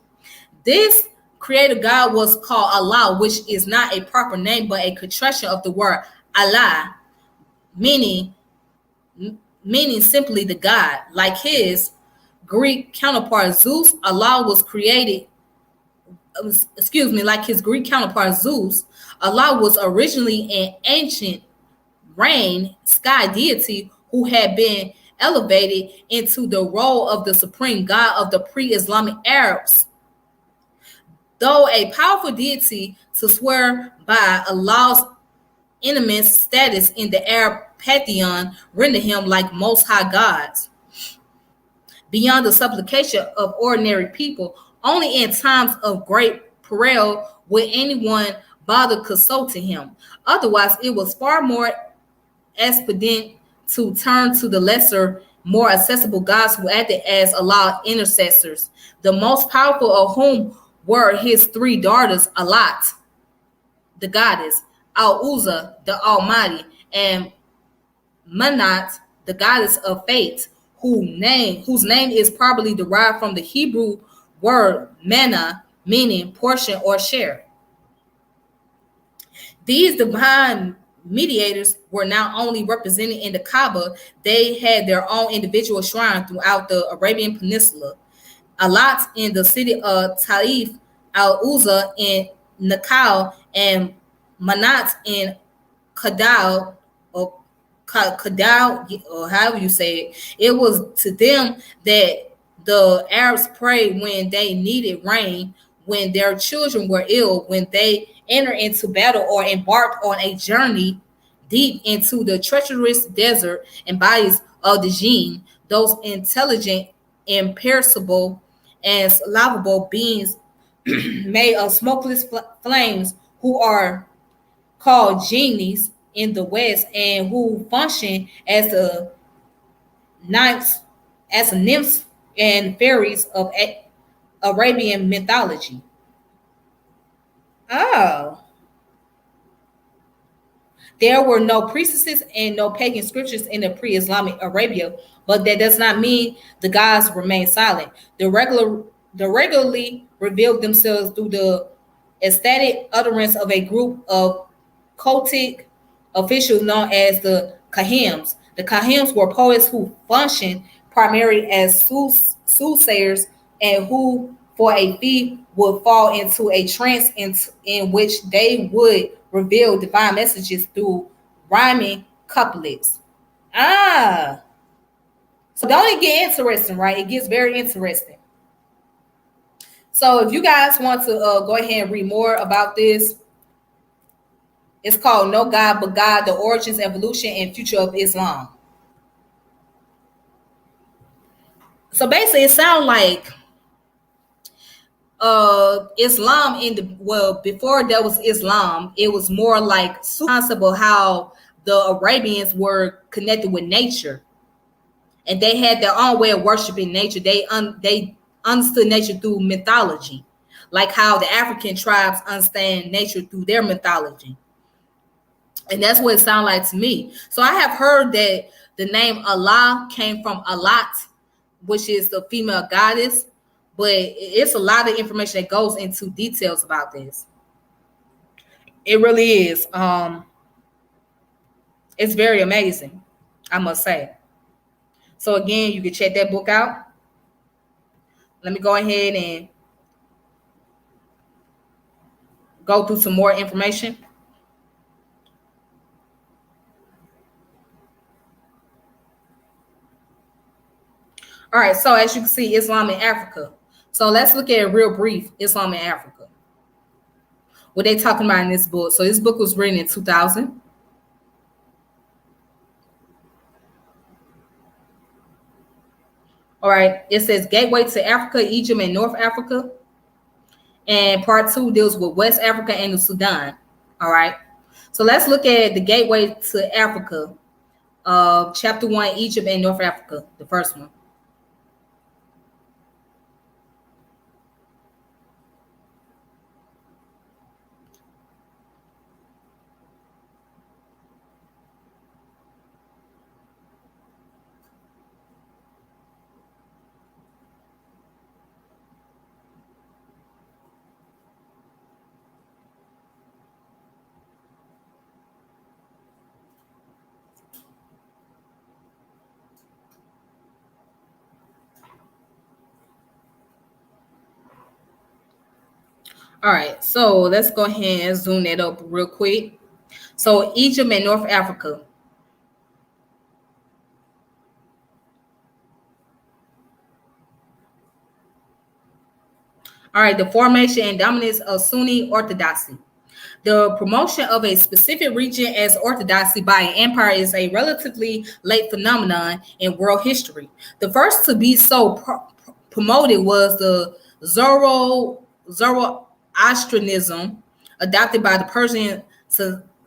This creator God was called Allah, which is not a proper name but a contraction of the word Allah, meaning simply the God. Like his Greek counterpart Zeus, Allah was created. Like his Greek counterpart Zeus, Allah was originally an ancient rain sky deity who had been elevated into the role of the supreme God of the pre-Islamic Arabs. Though a powerful deity to swear by, Allah's immense status in the Arab pantheon rendered him like most high gods, beyond the supplication of ordinary people. Only in times of great peril would anyone bother consulting him. Otherwise, it was far more expedient to turn to the lesser, more accessible gods who acted as Allah's intercessors, the most powerful of whom were his three daughters, Alat, the goddess, Al-Uzza, the Almighty, and Manat, the goddess of fate, whose name is probably derived from the Hebrew word manna, meaning portion or share. These divine mediators were not only represented in the Kaaba, they had their own individual shrine throughout the Arabian Peninsula. Alat in the city of Taif, Al Uzza in Nakal, and Manat in Kadal, or Kadal, or however you say it. It was to them that the Arabs prayed when they needed rain, when their children were ill, when they entered into battle or embarked on a journey deep into the treacherous desert and bodies of the jinn, those intelligent, imperishable, and lovable beings made of smokeless flames who are called genies in the West and who function as the nymphs, and fairies of Arabian mythology. Oh, there were no priestesses and no pagan scriptures in the pre-Islamic Arabia, but that does not mean the gods remain silent. They regularly revealed themselves through the ecstatic utterance of a group of cultic officials known as the Kahims. The Kahims were poets who functioned primarily as soothsayers and who, for a fee, would fall into a trance in which they would reveal divine messages through rhyming couplets. Ah, so don't it get interesting, right? It gets very interesting. So if you guys want to go ahead and read more about this, it's called No God But God, The Origins, Evolution, and Future of Islam. So basically it sounds like Islam before there was Islam, it was more like concept of how the Arabians were connected with nature, and they had their own way of worshiping nature. They understood nature through mythology, like how the African tribes understand nature through their mythology. And that's what it sounds like to me. So I have heard that the name Allah came from Alat, which is the female goddess, but it's a lot of information that goes into details about this. It really is. It's very amazing, I must say. So again, you can check that book out. Let me go ahead and go through some more information. All right, so as you can see, Islam in Africa. So let's look at a real brief Islam in Africa. What they talking about in this book. So this book was written in 2000. All right, it says Gateway to Africa, Egypt, and North Africa. And part 2 deals with West Africa and the Sudan. All right, so let's look at the Gateway to Africa, chapter 1, Egypt and North Africa, the first one. All right, so let's go ahead and zoom that up real quick. So Egypt and North Africa. All right, the formation and dominance of Sunni orthodoxy. The promotion of a specific region as orthodoxy by an empire is a relatively late phenomenon in world history. The first to be so promoted was the Zoroastrianism, adopted by the Persian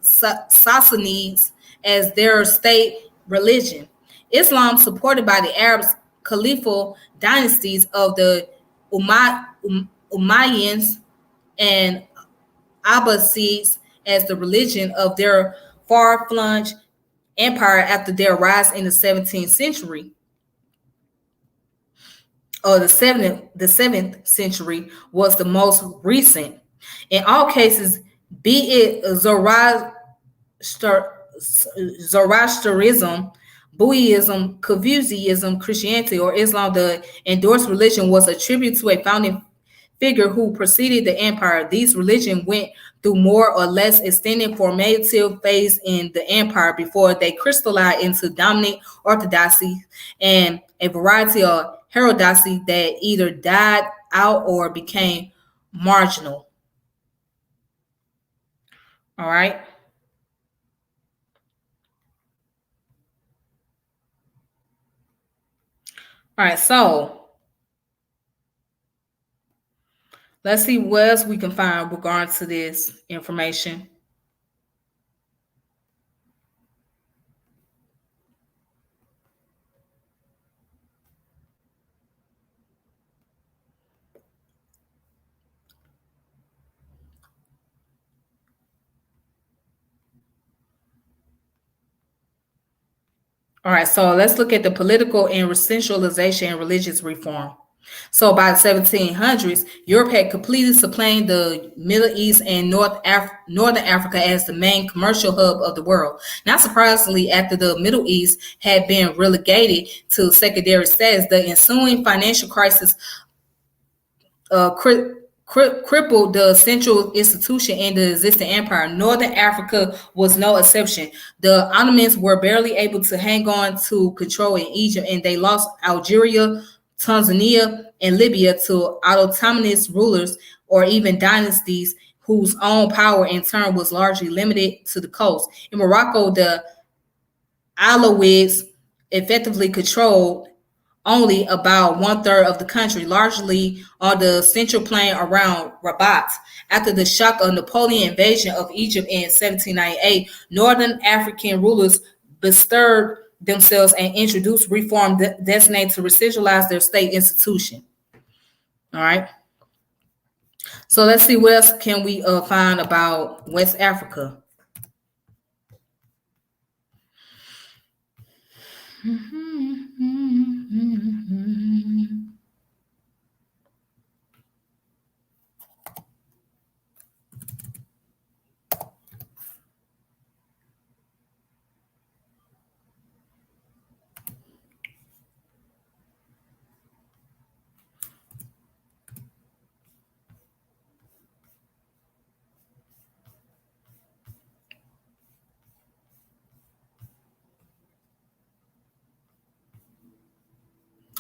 Sassanids as their state religion. Islam, supported by the Arab caliphal dynasties of the Umayyads and Abbasids, as the religion of their far-flung empire after their rise in the 17th century, or the seventh century, was the most recent. In all cases, be it Zoroastrianism, Buddhism, Confucianism, Christianity, or Islam. The endorsed religion was attributed to a founding figure who preceded the empire. These religions went through more or less extended formative phase in the empire before they crystallized into dominant orthodoxy and a variety of heterodoxy that either died out or became marginal. All right. All right. So let's see what else we can find regarding to this information. All right, so let's look at the political and centralization and religious reform. So by the 1700s, Europe had completely supplanted the Middle East and Northern Africa as the main commercial hub of the world. Not surprisingly, after the Middle East had been relegated to secondary status, the ensuing financial crisis crippled the central institution in the existing empire. Northern Africa was no exception. The Ottomans were barely able to hang on to control in Egypt, and they lost Algeria, Tanzania, and Libya to autonomous rulers or even dynasties whose own power in turn was largely limited to the coast. In Morocco, the Alawids effectively controlled only about 1/3 of the country, largely on the central plain around Rabat. After the shock of Napoleon invasion of Egypt in 1798, Northern African rulers bestirred themselves and introduced reform destined to residualize their state institution. All right. So let's see what else can we find about West Africa.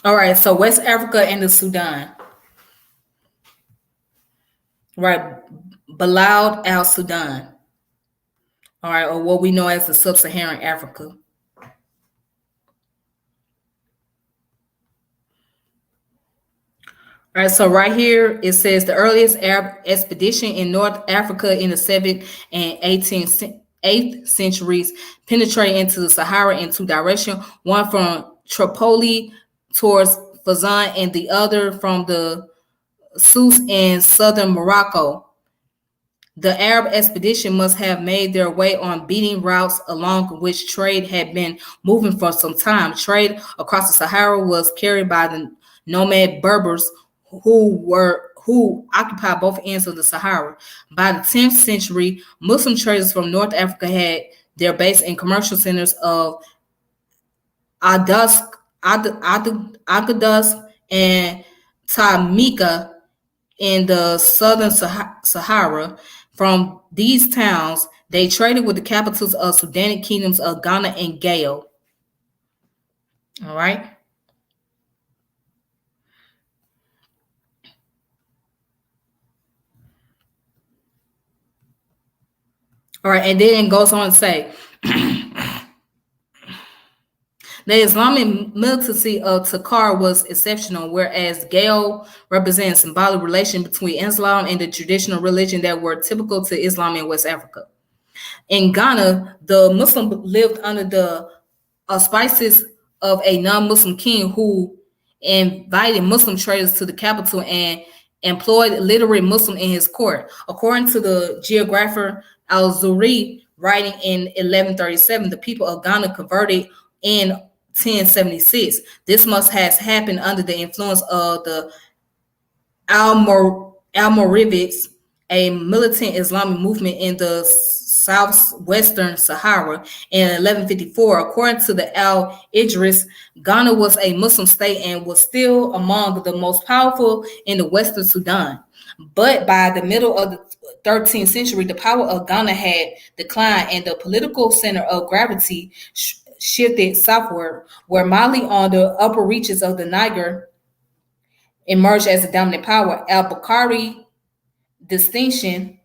All right, so West Africa and the Sudan. Right, Balad al Sudan. All right, or what we know as the Sub-Saharan Africa. All right, so right here it says the earliest Arab expedition in North Africa in the 7th and 8th centuries penetrated into the Sahara in two directions, one from Tripoli towards Fezzan and the other from the Sousse in southern Morocco. The Arab expedition must have made their way on beating routes along which trade had been moving for some time. Trade across the Sahara was carried by the nomad Berbers who occupied both ends of the Sahara. By the 10th century, Muslim traders from North Africa had their base in commercial centers of Agadas and Tamika in the southern Sahara. From these towns, they traded with the capitals of Sudanic kingdoms of Ghana and Gao. All right. All right, and then it goes on to say, the Islamic militancy of Takar was exceptional, whereas Gao represents symbolic relation between Islam and the traditional religion that were typical to Islam in West Africa. In Ghana, the Muslim lived under the auspices of a non-Muslim king who invited Muslim traders to the capital and employed literate Muslim in his court. According to the geographer Al-Zuri, writing in 1137, the people of Ghana converted in 1076. This must have happened under the influence of the Almoravids a militant Islamic movement in the southwestern Sahara in 1154. According to the Al Idris, Ghana was a Muslim state and was still among the most powerful in the western Sudan. But by the middle of the 13th century, the power of Ghana had declined and the political center of gravity shifted southward, where Mali on the upper reaches of the Niger emerged as a dominant power. Al-Bukhari distinction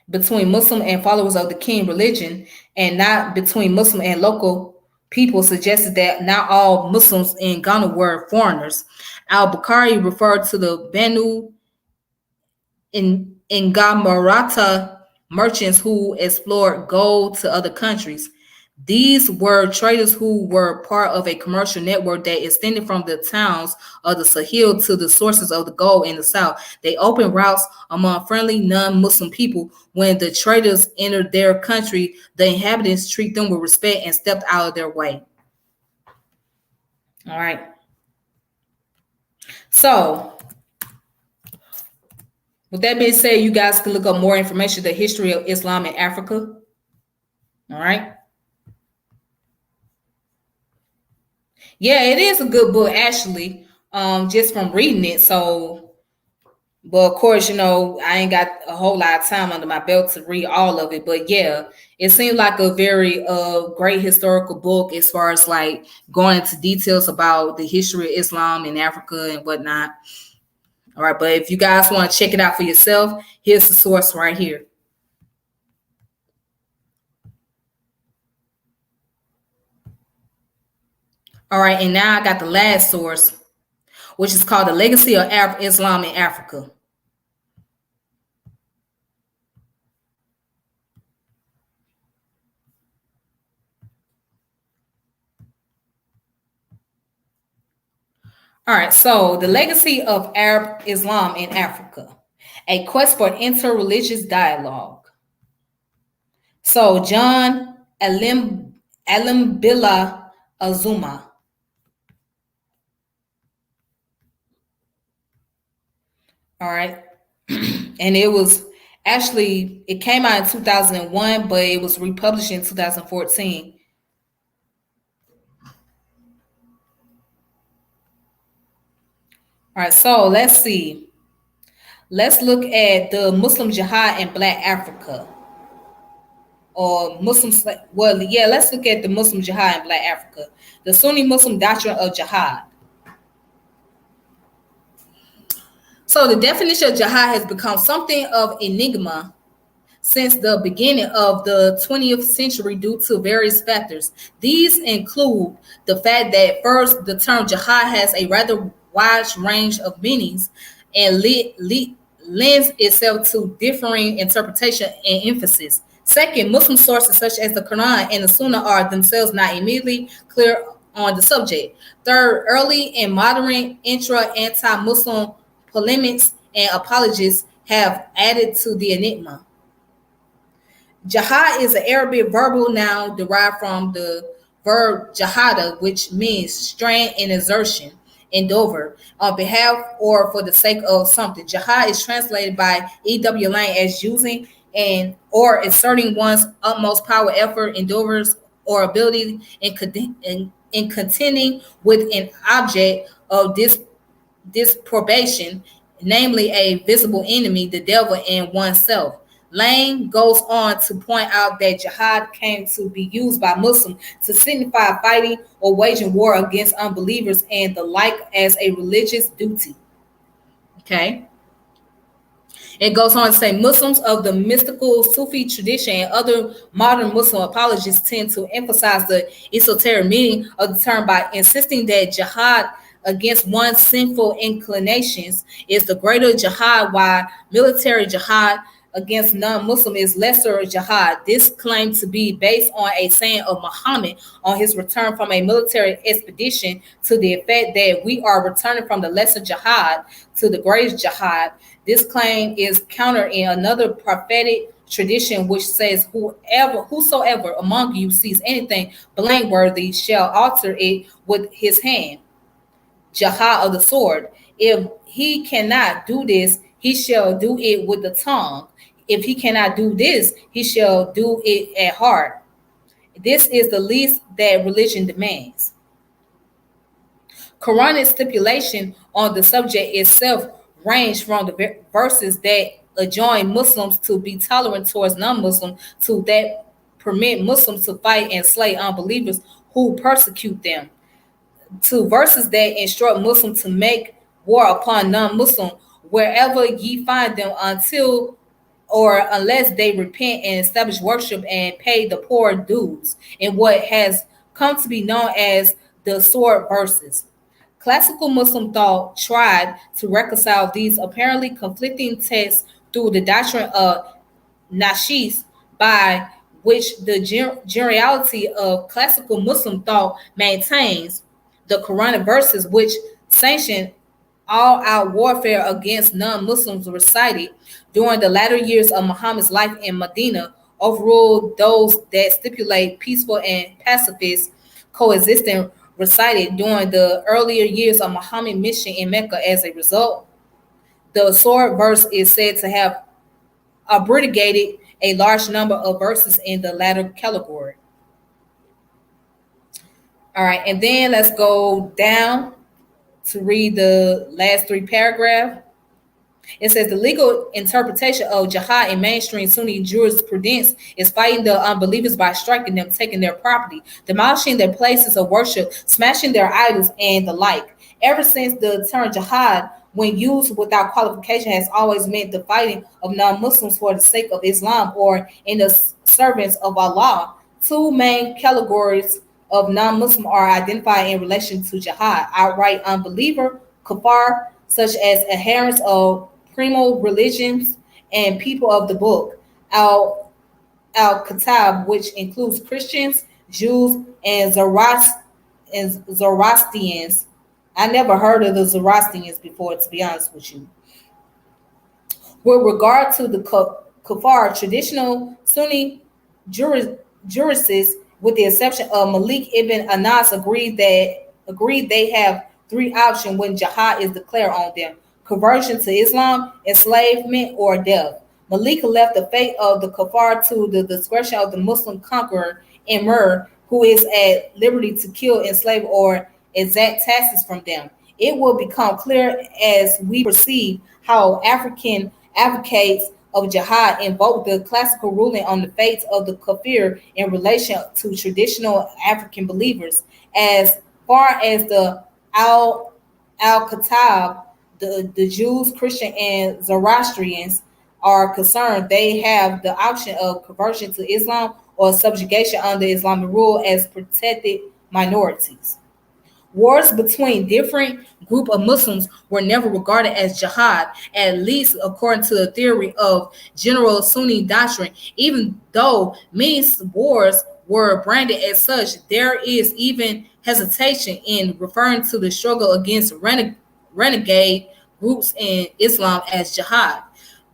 between Muslim and followers of the king religion and not between Muslim and local people suggested that not all Muslims in Ghana were foreigners. Al-Bukhari referred to the Banu in Ngamarata merchants who explored gold to other countries. These were traders who were part of a commercial network that extended from the towns of the Sahel to the sources of the gold in the south. They opened routes among friendly non-Muslim people. When the traders entered their country, the inhabitants treated them with respect and stepped out of their way. All right. So, with that being said, you guys can look up more information, the history of Islam in Africa. All right. Yeah, it is a good book, actually, just from reading it. So, but of course, I ain't got a whole lot of time under my belt to read all of it. But yeah, it seemed like a very great historical book as far as like going into details about the history of Islam in Africa and whatnot. All right, but if you guys want to check it out for yourself, here's the source right here. All right, and now I got the last source, which is called The Legacy of Arab Islam in Africa. All right, so The Legacy of Arab Islam in Africa, a quest for interreligious dialogue. So John Alimbila Azuma. All right. And it came out in 2001, but it was republished in 2014. All right, so let's see. Let's look at the Muslim Jihad in Black Africa. Or Muslims, let's look at the Muslim Jihad in Black Africa. The Sunni Muslim doctrine of Jihad. So the definition of jihad has become something of enigma since the beginning of the 20th century due to various factors. These include the fact that first, the term jihad has a rather wide range of meanings and lends itself to differing interpretation and emphasis. Second, Muslim sources such as the Quran and the Sunnah are themselves not immediately clear on the subject. Third, early and modern anti-Muslim polemics and apologists have added to the enigma. Jihad is an Arabic verbal noun derived from the verb jahada, which means strain and exertion, endeavor, on behalf or for the sake of something. Jihad is translated by E.W. Lane as using and or exerting one's utmost power, effort, endeavors, or ability in contending with an object of disprobation, namely a visible enemy, the devil, and oneself. Lane goes on to point out that jihad came to be used by Muslims to signify fighting or waging war against unbelievers and the like as a religious duty. Okay. It goes on to say Muslims of the mystical Sufi tradition and other modern Muslim apologists tend to emphasize the esoteric meaning of the term by insisting that jihad against one's sinful inclinations is the greater jihad, while military jihad against non-Muslim is lesser jihad. This claim to be based on a saying of Muhammad on his return from a military expedition to the effect that we are returning from the lesser jihad to the greatest jihad. This claim is countered in another prophetic tradition which says whosoever among you sees anything blameworthy shall alter it with his hand. Jihad of the sword. If he cannot do this, he shall do it with the tongue. If he cannot do this, he shall do it at heart. This is the least that religion demands. Quranic stipulation on the subject itself range from the verses that adjoin Muslims to be tolerant towards non-Muslims to that permit Muslims to fight and slay unbelievers who persecute them, to verses that instruct Muslims to make war upon non-Muslim wherever ye find them until or unless they repent and establish worship and pay the poor dues, in what has come to be known as the sword verses. Classical Muslim thought tried to reconcile these apparently conflicting texts through the doctrine of Nashis, by which the generality of classical Muslim thought maintains the Quranic verses which sanction all-out warfare against non-Muslims recited during the latter years of Muhammad's life in Medina overruled those that stipulate peaceful and pacifist coexistence recited during the earlier years of Muhammad's mission in Mecca. As a result, the sword verse is said to have abrogated a large number of verses in the latter category. All right, and then let's go down to read the last three paragraphs. It says the legal interpretation of jihad in mainstream Sunni jurisprudence is fighting the unbelievers by striking them, taking their property, demolishing their places of worship, smashing their idols, and the like. Ever since the term jihad, when used without qualification, has always meant the fighting of non-Muslims for the sake of Islam or in the service of Allah. Two main categories of non-Muslim are identified in relation to jihad: outright unbeliever, kafar, such as adherents of primo religions and people of the book, al-Kitab, which includes Christians, Jews, and Zoroastrians. I never heard of the Zoroastrians before, to be honest with you. With regard to the kafar, traditional Sunni jurists, with the exception of Malik ibn Anas, agreed they have three options when jihad is declared on them: conversion to Islam, enslavement, or death. Malik left the fate of the kafar to the discretion of the Muslim conqueror, Emir, who is at liberty to kill, enslave, or exact taxes from them. It will become clear as we perceive how African advocates of jihad invoke the classical ruling on the fates of the kafir in relation to traditional African believers. As far as the al-Kitab, the Jews, Christian, and Zoroastrians are concerned, they have the option of conversion to Islam or subjugation under Islamic rule as protected minorities. Wars between different group of Muslims were never regarded as jihad, at least according to the theory of general Sunni doctrine. Even though many wars were branded as such, there is even hesitation in referring to the struggle against renegade groups in Islam as jihad.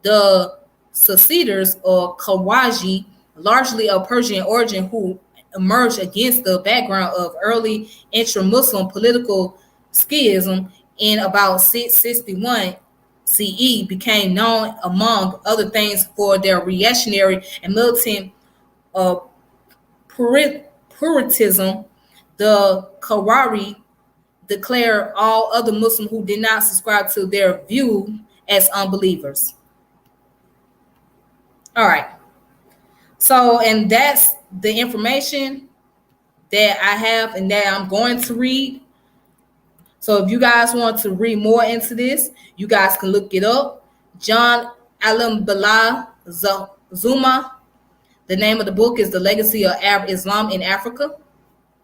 The Succeeders or Khawaji, largely of Persian origin, who emerged against the background of early intra-Muslim political schism in about 661 CE, became known, among other things, for their reactionary and militant Puritanism. The Khawari declared all other Muslims who did not subscribe to their view as unbelievers. All right. So, and that's the information that I have and that I'm going to read. So if you guys want to read more into this, you guys can look it up. John Alam Bala Zuma. The name of the book is The Legacy of Arab Islam in Africa.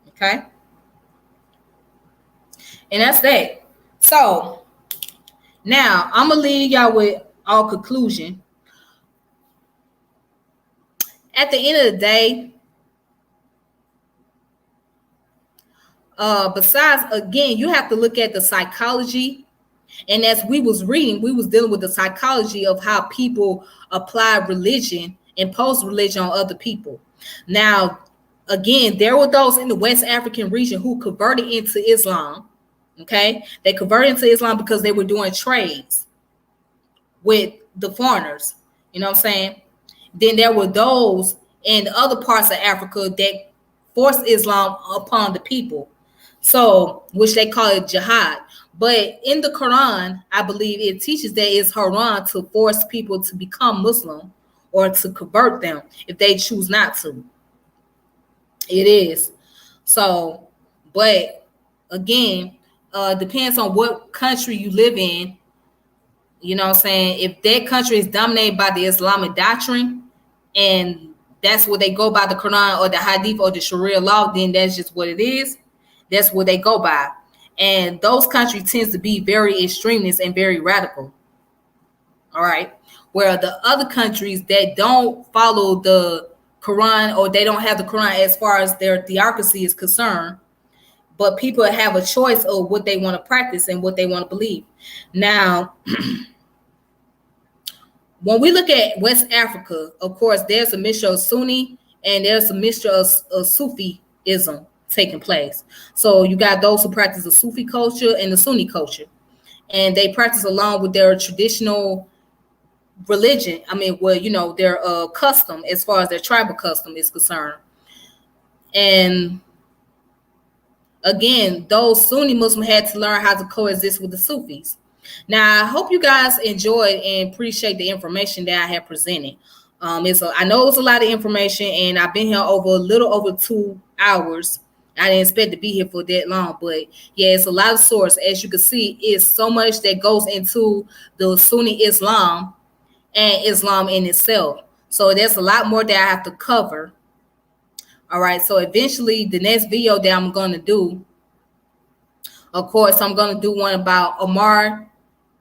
Okay. And that's that. So now I'm going to leave y'all with our conclusion. At the end of the day, besides, again, you have to look at the psychology. And as we was reading, we was dealing with the psychology of how people apply religion, impose religion on other people. Now, again, there were those in the West African region who converted into Islam. Okay, they converted into Islam because they were doing trades. with the foreigners. You know what I'm saying? Then there were those in other parts of Africa that forced Islam upon the people. So, which they call it jihad. But in the Quran, I believe it teaches that it's haram to force people to become Muslim or to convert them if they choose not to. It is. So, but again, depends on what country you live in. You know what I'm saying? If that country is dominated by the Islamic doctrine and that's what they go by, the Quran or the Hadith or the Sharia law, then that's just what it is. That's what they go by. And those countries tends to be very extremist and very radical. All right. Where the other countries that don't follow the Quran or they don't have the Quran as far as their theocracy is concerned, but people have a choice of what they want to practice and what they want to believe. Now, when we look at West Africa, of course, there's a mixture of Sunni and there's a mixture of Sufism taking place. So you got those who practice the Sufi culture and the Sunni culture, and they practice along with their traditional religion. I mean, well, you know, their custom as far as their tribal custom is concerned. And again, those Sunni Muslims had to learn how to coexist with the Sufis. Now, I hope you guys enjoyed and appreciate the information that I have presented. I know it's a lot of information, and I've been here over a little over 2 hours. I didn't expect to be here for that long, but yeah, it's a lot of source. As you can see, it's so much that goes into the Sunni Islam and Islam in itself. So there's a lot more that I have to cover. All right, so eventually the next video that I'm going to do, of course, I'm going to do one about Omar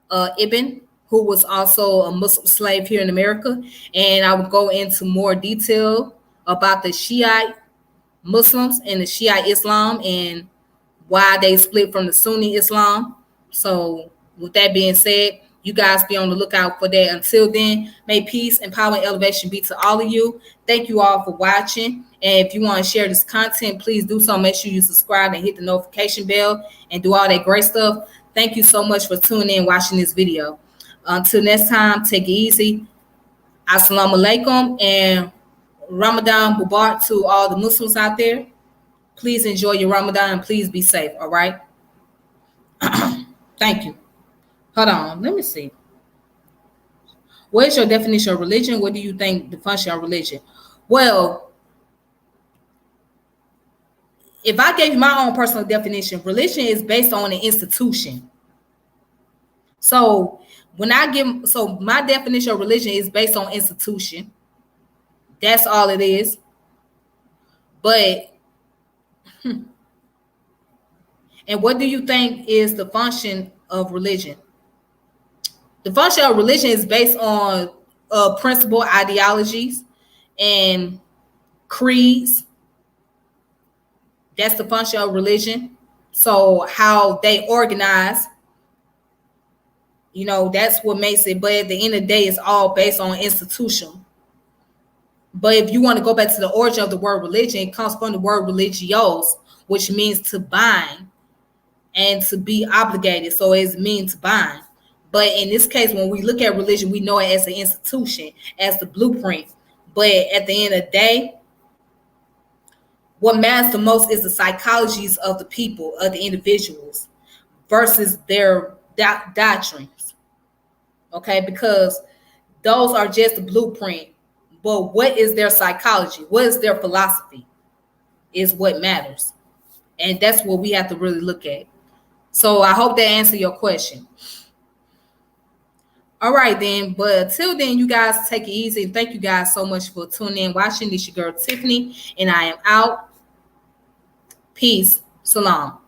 Ibn, who was also a Muslim slave here in America. And I will go into more detail about the Shiite Muslims and the Shiite Islam and why they split from the Sunni Islam. So with that being said, you guys be on the lookout for that. Until then, may peace and power and elevation be to all of you. Thank you all for watching. And if you want to share this content, please do so. Make sure you subscribe and hit the notification bell and do all that great stuff. Thank you so much for tuning in and watching this video. Until next time, take it easy. Assalamu alaikum and Ramadan Mubarak to all the Muslims out there. Please enjoy your Ramadan and please be safe, all right? Thank you. Hold on, let me see. What is your definition of religion? What do you think the function of religion? Well, if I gave you my own personal definition, religion is based on an institution. So my definition of religion is based on institution. That's all it is. But, and what do you think is the function of religion? The function of religion is based on principle ideologies and creeds. That's the function of religion. So how they organize, you know, that's what makes it. But at the end of the day, it's all based on institution. But if you want to go back to the origin of the word religion, it comes from the word religios, which means to bind and to be obligated. So it means to bind. But in this case, when we look at religion, we know it as an institution, as the blueprint. But at the end of the day, what matters the most is the psychologies of the people, of the individuals, versus their doctrines. Okay, because those are just the blueprint. But what is their psychology? What is their philosophy? Is what matters. And that's what we have to really look at. So I hope that answered your question. All right, then. But until then, you guys take it easy. And thank you guys so much for tuning in, watching. This is your girl, Tiffany, and I am out. Peace. Salam.